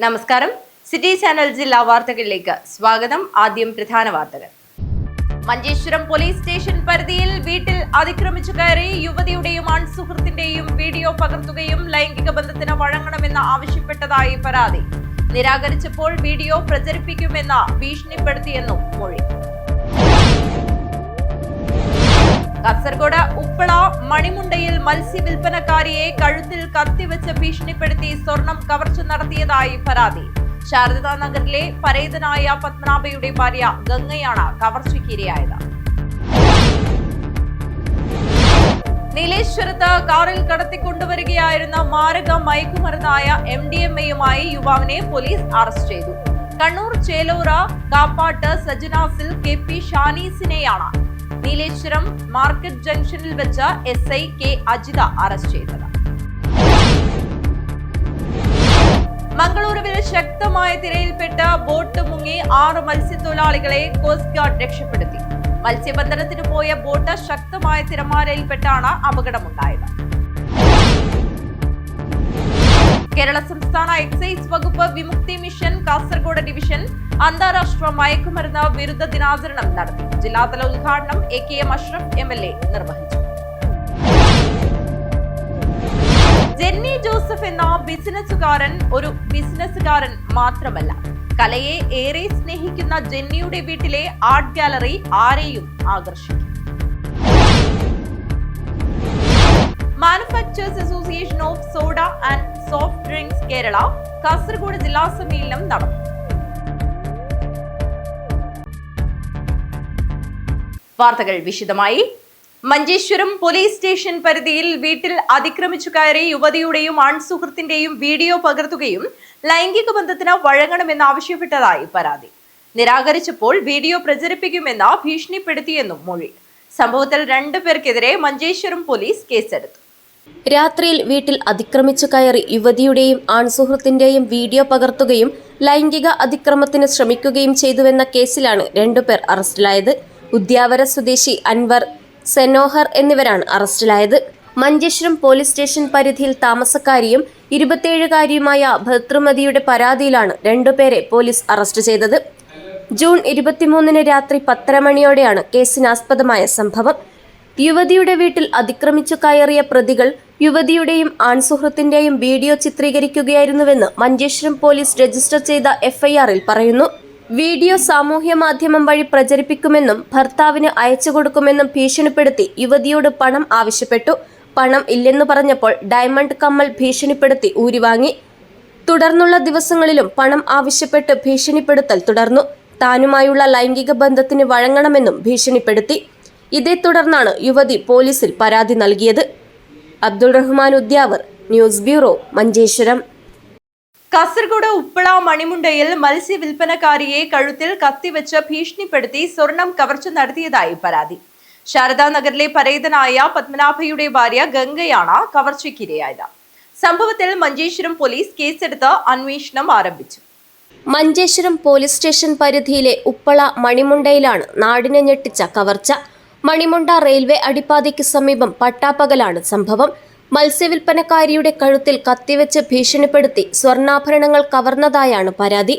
നമസ്കാരം. City channel ജില്ലാ വാർത്തകളിലേക്ക് സ്വാഗതം. ആദ്യം പ്രധാന വാർത്തകൾ. മഞ്ചേശ്വരം പോലീസ് സ്റ്റേഷൻ പരിധിയിൽ വീട്ടിൽ അതിക്രമിച്ചു കയറി യുവതിയുടെയും ആൺസുഹൃത്തിന്റെയും വീഡിയോ പകർത്തുകയും ലൈംഗിക ബന്ധത്തിന് വഴങ്ങണമെന്ന് ആവശ്യപ്പെട്ടതായി പരാതി. നിരാകരിച്ചപ്പോൾ വീഡിയോ പ്രചരിപ്പിക്കുമെന്ന് ഭീഷണിപ്പെടുത്തിയെന്നും മൊഴി. കാസർഗോഡ് ഉപ്പള മണിമുണ്ടയിൽ മത്സ്യവിൽപ്പനക്കാരിയെ കഴുത്തിൽ കത്തിവെച്ച് ഭീഷണിപ്പെടുത്തി സ്വർണം കവർച്ച നടത്തിയതായി പരാതി. ശാരദാ നഗറിലെ പരേതനായ പത്മനാഭയുടെ ഭാര്യ ഗംഗയാണ് കവർച്ചയ്ക്കിരയായത്. നീലേശ്വരത്ത് കാറിൽ കടത്തിക്കൊണ്ടുവരികയായിരുന്ന മാരക മയക്കുമരുന്നായ MDMA-യുമായി യുവാവിനെ പോലീസ് അറസ്റ്റ് ചെയ്തു. കണ്ണൂർ ചേലോറ കാപ്പാട്ട് സജനാസിൽ KP ഷാനീസിനെയാണ് നീലേശ്വരം മാർക്കറ്റ് ജംഗ്ഷനിൽ വെച്ച് SI K അജിത അറസ്റ്റ് ചെയ്തത്. മംഗളൂരുവിൽ ശക്തമായ തിരയിൽപ്പെട്ട് ബോട്ട് മുങ്ങി 6 മത്സ്യത്തൊഴിലാളികളെ കോസ്റ്റ് ഗാർഡ് രക്ഷപ്പെടുത്തി. മത്സ്യബന്ധനത്തിന് പോയ ബോട്ട് ശക്തമായ തിരമാലയിൽപ്പെട്ടാണ് അപകടമുണ്ടായത്. കേരള സംസ്ഥാന എക്സൈസ് വകുപ്പ് വിമുക്തി മിഷൻ കാസർഗോഡ് ഡിവിഷൻ അന്താരാഷ്ട്ര മയക്കുമരുന്ന് വിരുദ്ധ ദിനാചരണം നടത്തി. ജില്ലാതല ഉദ്ഘാടനം AKM അഷ്റഫ് MLA നിർവഹിച്ചു. ജെന്നി ജോസഫ് എന്ന ബിസിനസ്സുകാരൻ ഒരു ബിസിനസ്സുകാരൻ മാത്രമല്ല. കലയെ ഏറെ സ്നേഹിക്കുന്ന ജെന്നിയുടെ വീട്ടിലെ ആർട്ട് ഗാലറി ആരെയും ആകർഷിക്കും. Manufacturers association of soda and soft drinks Kerala Kasaragod ജില്ലാ സമ്മേളനം നടന്നു. വാർത്തകൾ വിശദമായി. മഞ്ചേശ്വരം പോലീസ് സ്റ്റേഷൻ പരിധിയിൽ വീട്ടിൽ അതിക്രമിച്ചു കയറി യുവതിയുടെയും ആൺസുഹൃത്തിന്റെയും വീഡിയോ പകർത്തുകയും ലൈംഗിക ബന്ധത്തിന് വഴങ്ങണമെന്ന് ആവശ്യപ്പെട്ടതായി പരാതി. നിരാകരിച്ചപ്പോൾ വീഡിയോ പ്രചരിപ്പിക്കുമെന്ന് ഭീഷണിപ്പെടുത്തിയെന്നും മൊഴി. സംഭവത്തിൽ 2 പേർക്കെതിരെ മഞ്ചേശ്വരം പോലീസ് കേസെടുത്തു. രാത്രിയിൽ വീട്ടിൽ അതിക്രമിച്ചു കയറി യുവതിയുടെയും ആൺസുഹൃത്തിന്റെയും വീഡിയോ പകർത്തുകയും ലൈംഗിക അതിക്രമത്തിന് ശ്രമിക്കുകയും ചെയ്തുവെന്ന കേസിലാണ് 2 പേർ അറസ്റ്റിലായത്. ഉദ്യാവര സ്വദേശി അൻവർ, സെനോഹർ എന്നിവരാണ് അറസ്റ്റിലായത്. മഞ്ചേശ്വരം പോലീസ് സ്റ്റേഷൻ പരിധിയിൽ താമസക്കാരിയും 27-കാരിയുമായ ഭദ്രമതിയുടെ പരാതിയിലാണ് 2 പേരെ പോലീസ് അറസ്റ്റ് ചെയ്തത്. ജൂൺ 23-ന് രാത്രി 10:30 മണിയോടെയാണ് കേസിനാസ്പദമായ സംഭവം. യുവതിയുടെ വീട്ടിൽ അതിക്രമിച്ചു കയറിയ പ്രതികൾ യുവതിയുടെയും ആൺസുഹൃത്തിന്റെയും വീഡിയോ ചിത്രീകരിക്കുകയായിരുന്നുവെന്ന് മഞ്ചേശ്വരം പോലീസ് രജിസ്റ്റർ ചെയ്ത FIR-ൽ പറയുന്നു. വീഡിയോ സാമൂഹ്യ മാധ്യമം വഴി പ്രചരിപ്പിക്കുമെന്നും ഭർത്താവിന് അയച്ചു കൊടുക്കുമെന്നും ഭീഷണിപ്പെടുത്തി യുവതിയോട് പണം ആവശ്യപ്പെട്ടു. പണം ഇല്ലെന്നു പറഞ്ഞപ്പോൾ ഡയമണ്ട് കമ്മൽ ഭീഷണിപ്പെടുത്തി ഊരിവാങ്ങി. തുടർന്നുള്ള ദിവസങ്ങളിലും പണം ആവശ്യപ്പെട്ട് ഭീഷണിപ്പെടുത്തൽ തുടർന്നു. താനുമായുള്ള ലൈംഗിക ബന്ധത്തിന് വഴങ്ങണമെന്നും ഭീഷണിപ്പെടുത്തി. ഇതേ തുടർന്നാണ് യുവതി പോലീസിൽ പരാതി നൽകിയത്. Abdul Rahman Udyavar, news bureau, Manjeshwaram. കാസർഗോഡ് ഉപ്പള മണിമുണ്ടയിൽ മത്സ്യവിൽപ്പനക്കാരിയെ കഴുത്തിൽ കത്തിവെച്ച് ഭീഷണിപ്പെടുത്തി സ്വർണം കവർച്ച നടത്തിയതായി പരാതി. ശാരദാ നഗറിലെ പരേതനായ പത്മനാഭയുടെ ഭാര്യ ഗംഗയാണ് കവർച്ചയ്ക്കിരയായത്. സംഭവത്തിൽ മഞ്ചേശ്വരം പോലീസ് കേസെടുത്ത് അന്വേഷണം ആരംഭിച്ചു. മഞ്ചേശ്വരം പോലീസ് സ്റ്റേഷൻ പരിധിയിലെ ഉപ്പള മണിമുണ്ടയിലാണ് നാടിനെ ഞെട്ടിച്ച കവർച്ച. മണിമുണ്ട റെയിൽവേ അടിപ്പാതയ്ക്ക് സമീപം പട്ടാപ്പകലാണ് സംഭവം. മത്സ്യവിൽപ്പനക്കാരിയുടെ കഴുത്തിൽ കത്തിവെച്ച് ഭീഷണിപ്പെടുത്തി സ്വർണ്ണാഭരണങ്ങൾ കവർന്നതായാണ് പരാതി.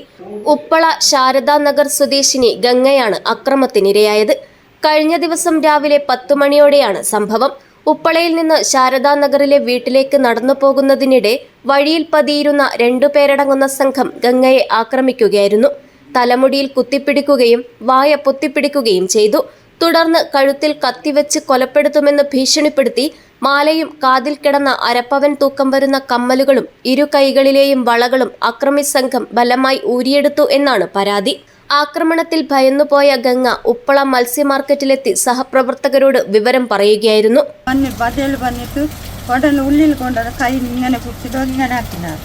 ഉപ്പള ശാരദാ നഗർ സ്വദേശിനി ഗംഗയാണ് അക്രമത്തിനിരയായത്. കഴിഞ്ഞ ദിവസം രാവിലെ 10 മണിയോടെയാണ് സംഭവം. ഉപ്പളയിൽ നിന്ന് ശാരദാ നഗറിലെ വീട്ടിലേക്ക് നടന്നു പോകുന്നതിനിടെ വഴിയിൽ പതിയിരുന്ന 2 പേരടങ്ങുന്ന സംഘം ഗംഗയെ ആക്രമിക്കുകയായിരുന്നു. തലമുടിയിൽ കുത്തിപ്പിടിക്കുകയും വായ പൊത്തിപ്പിടിക്കുകയും ചെയ്തു. തുടർന്ന് കഴുത്തിൽ കത്തിവെച്ച് കൊലപ്പെടുത്തുമെന്ന് ഭീഷണിപ്പെടുത്തി മാലയും കാതിൽ കിടന്ന അരപ്പവൻ തൂക്കം വരുന്ന കമ്മലുകളും 2 കൈകളിലെയും വളകളും അക്രമി സംഘം ബലമായി ഊരിയെടുത്തു എന്നാണ് പരാതി. ആക്രമണത്തിൽ ഭയന്നുപോയ ഗംഗ ഉപ്പള മത്സ്യ മാർക്കറ്റിലെത്തി സഹപ്രവർത്തകരോട് വിവരം പറയുകയായിരുന്നു. ഉള്ളിൽ കൊണ്ടത് കൈ ഇങ്ങനെ കുത്തിട്ടോ ഇങ്ങനെ ആക്കിനാർ.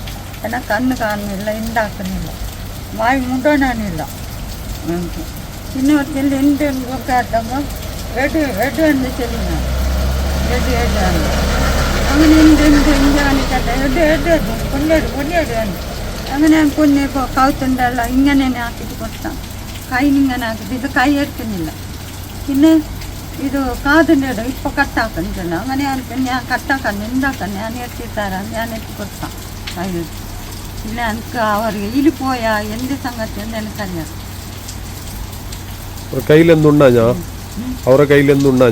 എന്നാൽ കണ്ണ് കാണുന്നില്ല, ഉണ്ടാക്കുന്നില്ല, വായ് മുണ്ടോനാനില്ല. പിന്നെ ഒരിക്കലും എൻ്റെ കേട്ടപ്പോൾ എന്ന് ചെല്ലുന്ന അങ്ങനെ കൊല്ലേട് അങ്ങനെ കൊന്നെ ഇപ്പോൾ കൗത്തുണ്ടല്ല ഇങ്ങനെ ആക്കിയിട്ട് കൊടുത്താൽ കൈ ഇങ്ങനെ ആക്കിയിട്ട് ഇത് കൈ എടുക്കുന്നില്ല. പിന്നെ ಇದು ಕಾದನ್ನೇಡು ಇಪ್ಪ ಕಟ್ಟಾಕಂತೇನೆ അങ്ങനെ ഞാൻ കട്ടാക്കാൻ എന്താക്കാൻ ഞാൻ എത്തിത്തരാം ഞാൻ എത്തി കൊടുക്കാം അതിന് ഇല്ല എനിക്ക് അവർ ഇതിൽ പോയാൽ എന്ത് സംഗതി എന്ന് എനിക്കറിയാം. അവരുടെ കയ്യിലെന്തുണ്ടാ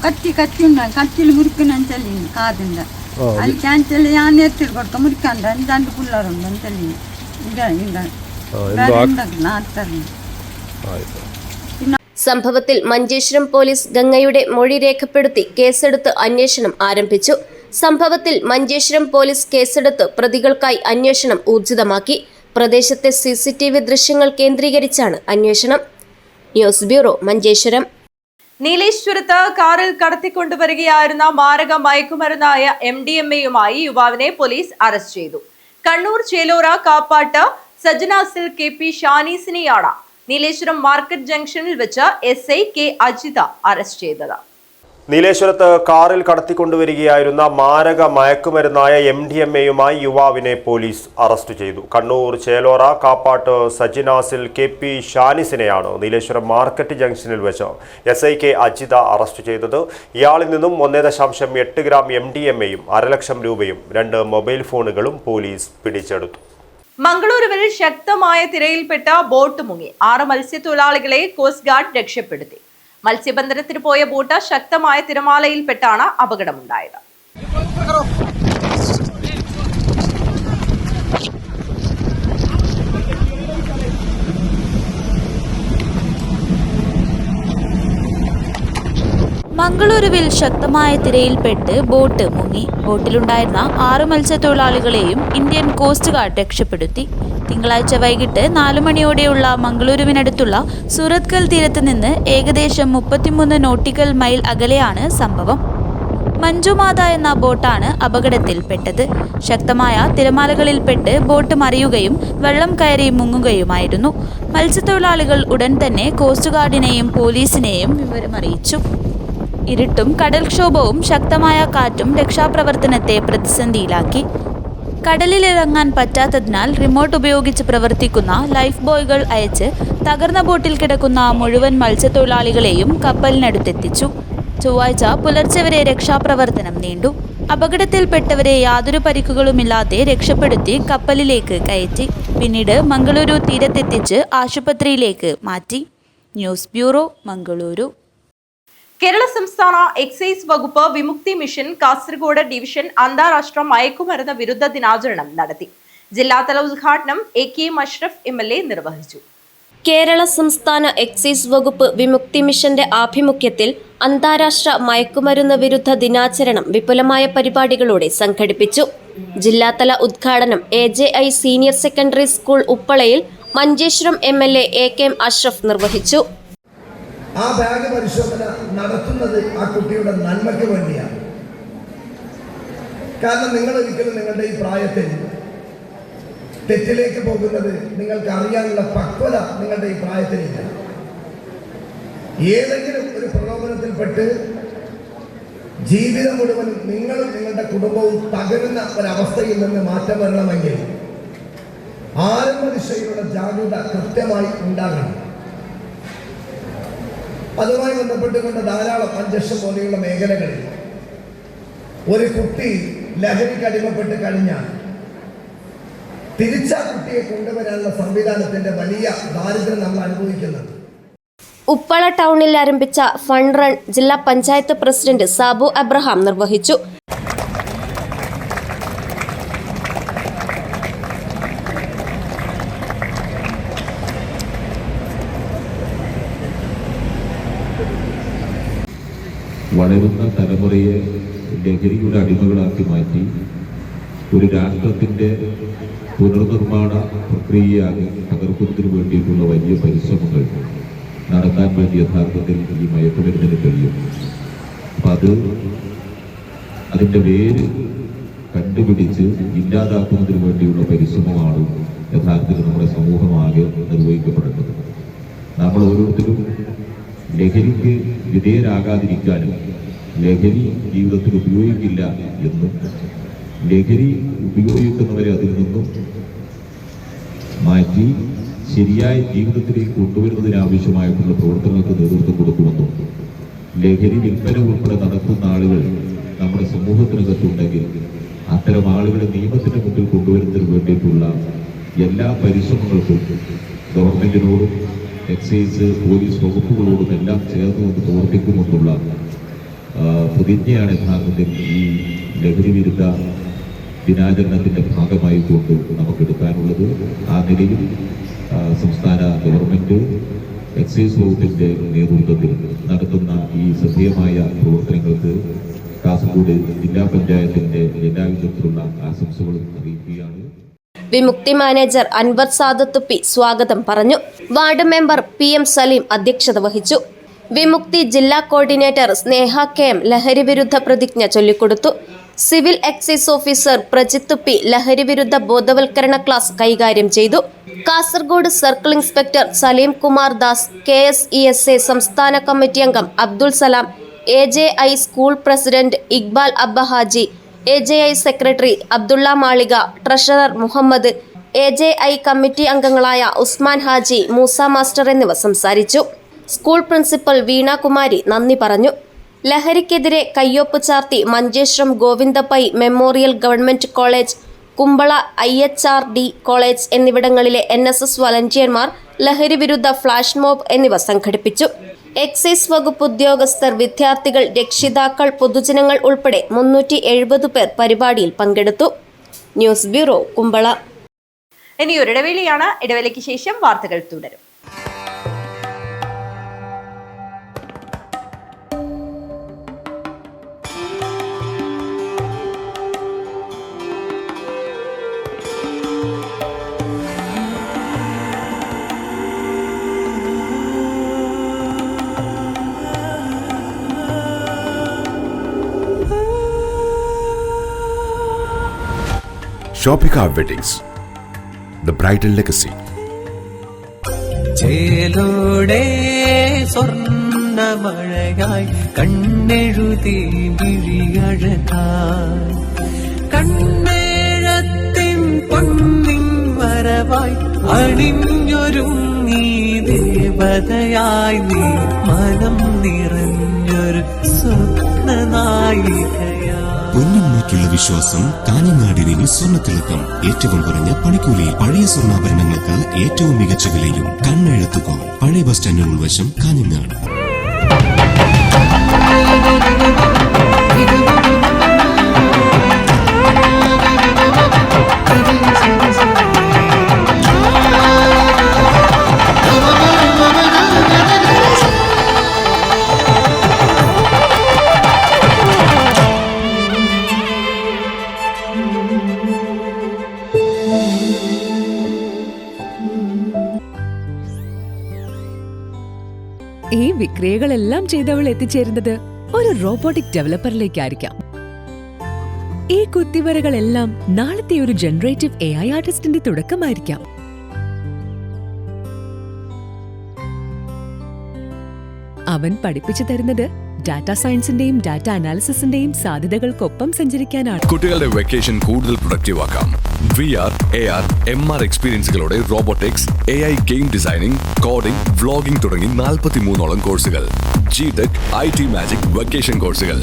കത്തി ഉണ്ടായി കത്തിൽ മുറിക്കണെന്ന് കാതിൻ്റെ അത് ക്യാൻസൽ ഞാൻ എത്തി കൊടുത്ത മുറിക്കണ്ട രണ്ട് പിള്ളേരുണ്ട് എന്ന് സംഭവത്തിൽ മഞ്ചേശ്വരം പോലീസ് ഗംഗയുടെ മൊഴി രേഖപ്പെടുത്തി കേസെടുത്ത് അന്വേഷണം ആരംഭിച്ചു. സംഭവത്തിൽ മഞ്ചേശ്വരം പോലീസ് കേസെടുത്ത് പ്രതികൾക്കായി അന്വേഷണം ഊർജിതമാക്കി. പ്രദേശത്തെ CCTV ദൃശ്യങ്ങൾ കേന്ദ്രീകരിച്ചാണ് അന്വേഷണം. News bureau, Manjeshwaram. നീലേശ്വരത്ത് കാറിൽ കടത്തിക്കൊണ്ടുവരികയായിരുന്ന മാരക മയക്കുമരുന്നായ MDMA-യുമായി യുവാവിനെ പോലീസ് അറസ്റ്റ് ചെയ്തു. കണ്ണൂർ ചേലോറ കാപ്പാട്ട് സജനാസിൽ KP ഷാനീസിനെയാണ് നീലേശ്വരം മാർക്കറ്റ് ജംഗ്ഷനിൽ വെച്ച് SI K അജിത അറസ്റ്റ് ചെയ്തത്. നീലേശ്വരത്ത് കാറിൽ കടത്തിക്കൊണ്ടുവരികയായിരുന്ന മാരക മയക്കുമരുന്നായ MDMA-യുമായി യുവാവിനെ പോലീസ് അറസ്റ്റ് ചെയ്തു. കണ്ണൂർ ചേലോറ കാപ്പാട്ട് സജിനാസിൽ KP ഷാനിസിനെയാണ് നീലേശ്വരം മാർക്കറ്റ് ജംഗ്ഷനിൽ വെച്ച് SI K അജിത അറസ്റ്റ് ചെയ്തത്. ഇയാളിൽ നിന്നും 1.8 ഗ്രാം MDMA-യും 1.5 ലക്ഷം രൂപയും 2 മൊബൈൽ ഫോണുകളും പോലീസ് പിടിച്ചെടുത്തു. മംഗളൂരുവിൽ ശക്തമായ തിരയിൽപ്പെട്ട ബോട്ട് മുങ്ങി 6 മത്സ്യത്തൊഴിലാളികളെ കോസ്റ്റ് ഗാർഡ് രക്ഷപ്പെടുത്തി. മത്സ്യബന്ധനത്തിന് പോയ ബോട്ട് ശക്തമായ തിരമാലയിൽപ്പെട്ടാണ് അപകടമുണ്ടായത്. മംഗളൂരുവിൽ ശക്തമായ തിരയിൽപ്പെട്ട് ബോട്ട് മുങ്ങി. ബോട്ടിലുണ്ടായിരുന്ന 6 മത്സ്യത്തൊഴിലാളികളെയും ഇന്ത്യൻ കോസ്റ്റ് ഗാർഡ് രക്ഷപ്പെടുത്തി. തിങ്കളാഴ്ച വൈകിട്ട് 4 മണിയോടെയുള്ള മംഗളൂരുവിനടുത്തുള്ള സൂറത്കൽ തീരത്ത് നിന്ന് ഏകദേശം 33 നോട്ടിക്കൽ മൈൽ അകലെയാണ് സംഭവം. മഞ്ജുമാത എന്ന ബോട്ടാണ് അപകടത്തിൽപ്പെട്ടത്. ശക്തമായ തിരമാലകളിൽപ്പെട്ട് ബോട്ട് മറിയുകയും വെള്ളം കയറി മുങ്ങുകയുമായിരുന്നു. മത്സ്യത്തൊഴിലാളികൾ ഉടൻ തന്നെ കോസ്റ്റ് ഗാർഡിനെയും പോലീസിനെയും വിവരമറിയിച്ചു. ഇരുട്ടും കടൽക്ഷോഭവും ശക്തമായ കാറ്റും രക്ഷാപ്രവർത്തനത്തെ പ്രതിസന്ധിയിലാക്കി. കടലിലിറങ്ങാൻ പറ്റാത്തതിനാൽ റിമോട്ട് ഉപയോഗിച്ച് പ്രവർത്തിക്കുന്ന ലൈഫ് ബോയ്കൾ അയച്ച് തകർന്ന ബോട്ടിൽ കിടക്കുന്ന മുഴുവൻ മത്സ്യത്തൊഴിലാളികളെയും കപ്പലിനടുത്തെത്തിച്ചു. ചൊവ്വാഴ്ച പുലർച്ചെ വരെ രക്ഷാപ്രവർത്തനം നീണ്ടു. അപകടത്തിൽപ്പെട്ടവരെ യാതൊരു പരിക്കുകളുമില്ലാതെ രക്ഷപ്പെടുത്തി കപ്പലിലേക്ക് കയറ്റി. പിന്നീട് മംഗളൂരു തീരത്തെത്തിച്ച് ആശുപത്രിയിലേക്ക് മാറ്റി. News bureau, Mangaluru. കേരള സംസ്ഥാന എക്സൈസ് വകുപ്പ് വിമുക്തി മിഷൻ കാസർഗോഡ് ഡിവിഷൻ അന്താരാഷ്ട്ര മയക്കുമരുന്ന് വിരുദ്ധ ദിനാചരണം നടത്തി. ജില്ലാതല ഉദ്ഘാടനം AK അഷ്റഫ് MLA നിർവഹിച്ചു. കേരള സംസ്ഥാന എക്സൈസ് വകുപ്പ് വിമുക്തി മിഷന്റെ ആഭിമുഖ്യത്തിൽ അന്താരാഷ്ട്ര മയക്കുമരുന്ന് വിരുദ്ധ ദിനാചരണം വിപുലമായ പരിപാടികളോടെ സംഘടിപ്പിച്ചു. ജില്ലാതല ഉദ്ഘാടനം AJI സീനിയർ സെക്കൻഡറി സ്കൂൾ ഉപ്പളയിൽ മഞ്ചേശ്വരം MLA AK അഷ്റഫ് നിർവഹിച്ചു. ആ ബാഗ് പരിശോധന നടത്തുന്നത് ആ കുട്ടിയുടെ നന്മയ്ക്ക് വേണ്ടിയാണ്. കാരണം നിങ്ങൾ ഒരിക്കലും നിങ്ങളുടെ ഈ പ്രായത്തിൽ തെറ്റിലേക്ക് പോകുന്നത് നിങ്ങൾക്ക് അറിയാനുള്ള പക്വത നിങ്ങളുടെ ഈ പ്രായത്തിലില്ല. ഏതെങ്കിലും ഒരു പ്രലോഭനത്തിൽപ്പെട്ട് ജീവിതം മുഴുവനും നിങ്ങളും നിങ്ങളുടെ കുടുംബവും തകരുന്ന ഒരവസ്ഥയിൽ നിന്ന് മാറ്റം വരണമെങ്കിൽ ആരംഭ ദിശയിലുള്ള ജാഗ്രത കൃത്യമായി ഉണ്ടാകണം. അതുമായി ബന്ധപ്പെട്ടുകൊണ്ട് ധാരാളം മഞ്ചേശ്വരം പോലെയുള്ള മേഖലകളിൽ ഒരു കുട്ടി ലഹരിക്ക് അടിമപ്പെട്ട് കഴിഞ്ഞാൽ തിരിച്ച കുട്ടിയെ കൊണ്ടുവരാനുള്ള സംവിധാനത്തിന്റെ വലിയ ദാരിദ്ര്യം നമ്മൾ അനുഭവിക്കുന്നുണ്ട്. ഉപ്പള ടൗണിൽ ആരംഭിച്ച ഫണ്ട് റൺ ജില്ലാ പഞ്ചായത്ത് പ്രസിഡന്റ് സാബു അബ്രഹാം നിർവഹിച്ചു. വളരുന്ന തലമുറയെ ലഹരിയുടെ അടിമകളാക്കി മാറ്റി ഒരു രാഷ്ട്രത്തിൻ്റെ പുനർനിർമ്മാണ പ്രക്രിയയാകെ തകർക്കുന്നതിന് വേണ്ടിയിട്ടുള്ള വലിയ പരിശ്രമങ്ങൾ നടത്താൻ വേണ്ടി യഥാർത്ഥത്തിൽ ഈ മയക്കുമരുന്നിന് കഴിയും. അപ്പം അതിൻ്റെ വേര് കണ്ടുപിടിച്ച് ഇല്ലാതാക്കുന്നതിന് വേണ്ടിയുള്ള പരിശ്രമമാണ് യഥാർത്ഥത്തിൽ നമ്മുടെ സമൂഹമാകെ നിർവഹിക്കപ്പെടുന്നത്. നമ്മൾ ഓരോരുത്തരും ലഹരിക്ക് വിധേയരാകാതിരിക്കാനും ലഹരി ജീവിതത്തിൽ ഉപയോഗിക്കില്ല എന്നും ലഹരി ഉപയോഗിക്കുന്നവരെ അതിൽ നിന്നും മാറ്റി ശരിയായ ജീവിതത്തിലേക്ക് കൊണ്ടുവരുന്നതിനാവശ്യമായിട്ടുള്ള പ്രവർത്തനങ്ങൾക്ക് നേതൃത്വം കൊടുക്കുമെന്നും ലഹരി വിൽപ്പന ഉൾപ്പെടെ നടത്തുന്ന ആളുകൾ നമ്മുടെ സമൂഹത്തിനകത്തുണ്ടെങ്കിൽ അത്തരം ആളുകളെ നിയമത്തിന് മുമ്പിൽ കൊണ്ടുവരുന്നതിന് വേണ്ടിയിട്ടുള്ള എല്ലാ പരിശ്രമങ്ങൾക്കും ഗവൺമെന്റിനോടും എക്സൈസ് പോലീസ് വകുപ്പുകളോടും എല്ലാം ചേർന്നുകൊണ്ട് പ്രവർത്തിക്കുമെന്നുള്ള പ്രതിജ്ഞയാണ് യഥാർത്ഥത്തിൽ ഈ ലഹരി വിരുദ്ധ ദിനാചരണത്തിന്റെ ഭാഗമായി കൊണ്ട് നമുക്കെടുക്കാനുള്ളത്. ആ നിലയിൽ സംസ്ഥാന ഗവൺമെന്റ് എക്സൈസ് വകുപ്പിന്റെ നേതൃത്വത്തിൽ നടത്തുന്ന ഈ ശ്രദ്ധേയമായ പ്രവർത്തനങ്ങൾക്ക് കാസർഗോഡ് ജില്ലാ പഞ്ചായത്തിന്റെ എല്ലാവിധത്തിലുള്ള ആശംസകളും അറിയിക്കുകയാണ്. വിമുക്തി മാനേജർ അൻവർ സാദത്തുപ്പി സ്വാഗതം പറഞ്ഞു. വാർഡ് മെമ്പർ PM സലീം അധ്യക്ഷത വഹിച്ചു. വിമുക്തി ജില്ലാ കോർഡിനേറ്റർ സ്നേഹ KM ലഹരി വിരുദ്ധ പ്രതിജ്ഞ ചൊല്ലിക്കൊടുത്തു. Civil excise officer Prajith P ലഹരി വിരുദ്ധ ബോധവൽക്കരണ ക്ലാസ് കൈകാര്യം ചെയ്തു. Kasaragod circle inspector Salim Kumar Das, KSESA സംസ്ഥാന കമ്മിറ്റി അംഗം Abdul Salam, AJI school president Iqbal Abba Haji, AJI secretary Abdulla മാളിക, ട്രഷറർ മുഹമ്മദ്, AJI കമ്മിറ്റി അംഗങ്ങളായ ഉസ്മാൻ ഹാജി, മൂസ മാസ്റ്റർ എന്നിവർ സംസാരിച്ചു. സ്കൂൾ പ്രിൻസിപ്പൽ വീണ കുമാരി നന്ദി പറഞ്ഞു. ലഹരിക്കെതിരെ കയ്യൊപ്പ് ചാർത്തി Manjeshwaram Govinda Pai memorial government college, Kumbla IHRD college എന്നിവിടങ്ങളിലെ NSS വളണ്ടിയർമാർ ലഹരി വിരുദ്ധ ഫ്ലാഷ് മോബ് എന്നിവ സംഘടിപ്പിച്ചു. എക്സൈസ് വകുപ്പ് ഉദ്യോഗസ്ഥർ, വിദ്യാർത്ഥികൾ, രക്ഷിതാക്കൾ, പൊതുജനങ്ങൾ ഉൾപ്പെടെ 370 പേർ പരിപാടിയിൽ പങ്കെടുത്തു. News bureau, Kumbla. ഇനി ഒരു ഇടവേളയാണ്. ഇടവേളയ്ക്ക് ശേഷം വാർത്തകൾ തുടരും. Shopika Weddings, the bridal legacy. ചേലോടെ സ്വർണ്ണമഴയായി കണ്ണെഴുതി വിഴിയഴകായി കണ്ണേഴത്തിൻ പൊന്നിൻ വരവായി അണിഞ്ഞൊരുങ്ങി ദേവതയായി നീ മനം നിറഞ്ഞൊരു സ്വപ്നനായികയായി. പൊന്നിന്മേറ്റുള്ള വിശ്വാസം കാഞ്ഞങ്ങാടിന് സ്വർണ്ണത്തിളക്കം. ഏറ്റവും കുറഞ്ഞ പണിക്കൂലിയിൽ പഴയ സ്വർണ്ണാഭരണങ്ങൾക്ക് ഏറ്റവും മികച്ച വിലയും. കണ്ണെഴുത്തുകോ പഴയ ബസ് സ്റ്റാൻഡിന് ഉൾവശം, കാഞ്ഞങ്ങാട്. ഈ വിക്രിയകളെല്ലാം ചെയ്തവൾ എത്തിച്ചേരുന്നത് ഒരു റോബോട്ടിക് ഡെവലപ്പറിലേക്കായിരിക്കാം. ഈ കുത്തിവരകളെല്ലാം നാളത്തെ ഒരു ജനറേറ്റീവ് AI ആർട്ടിസ്റ്റിന്റെ തുടക്കമായിരിക്കാം. അവൻ പഠിപ്പിച്ചു തരുന്നത് ഡാറ്റാ സയൻസിന്റെയും ഡാറ്റ അനാലിസിസിന്റെയും സാധ്യതകൾക്കൊപ്പം സഞ്ചരിക്കാനാണ്. കുട്ടികളുടെ വെക്കേഷൻ കൂടുതൽ പ്രൊഡക്റ്റീവ് ആക്കാം. VR, AR, MR എക്സ്പീരിയൻസുകളോടെ robotics, AI game designing, coding, vlogging തുടങ്ങി 43ഓളം കോഴ്സുകൾ. GTech, IT മാജിക് വെക്കേഷൻ കോഴ്സുകൾ.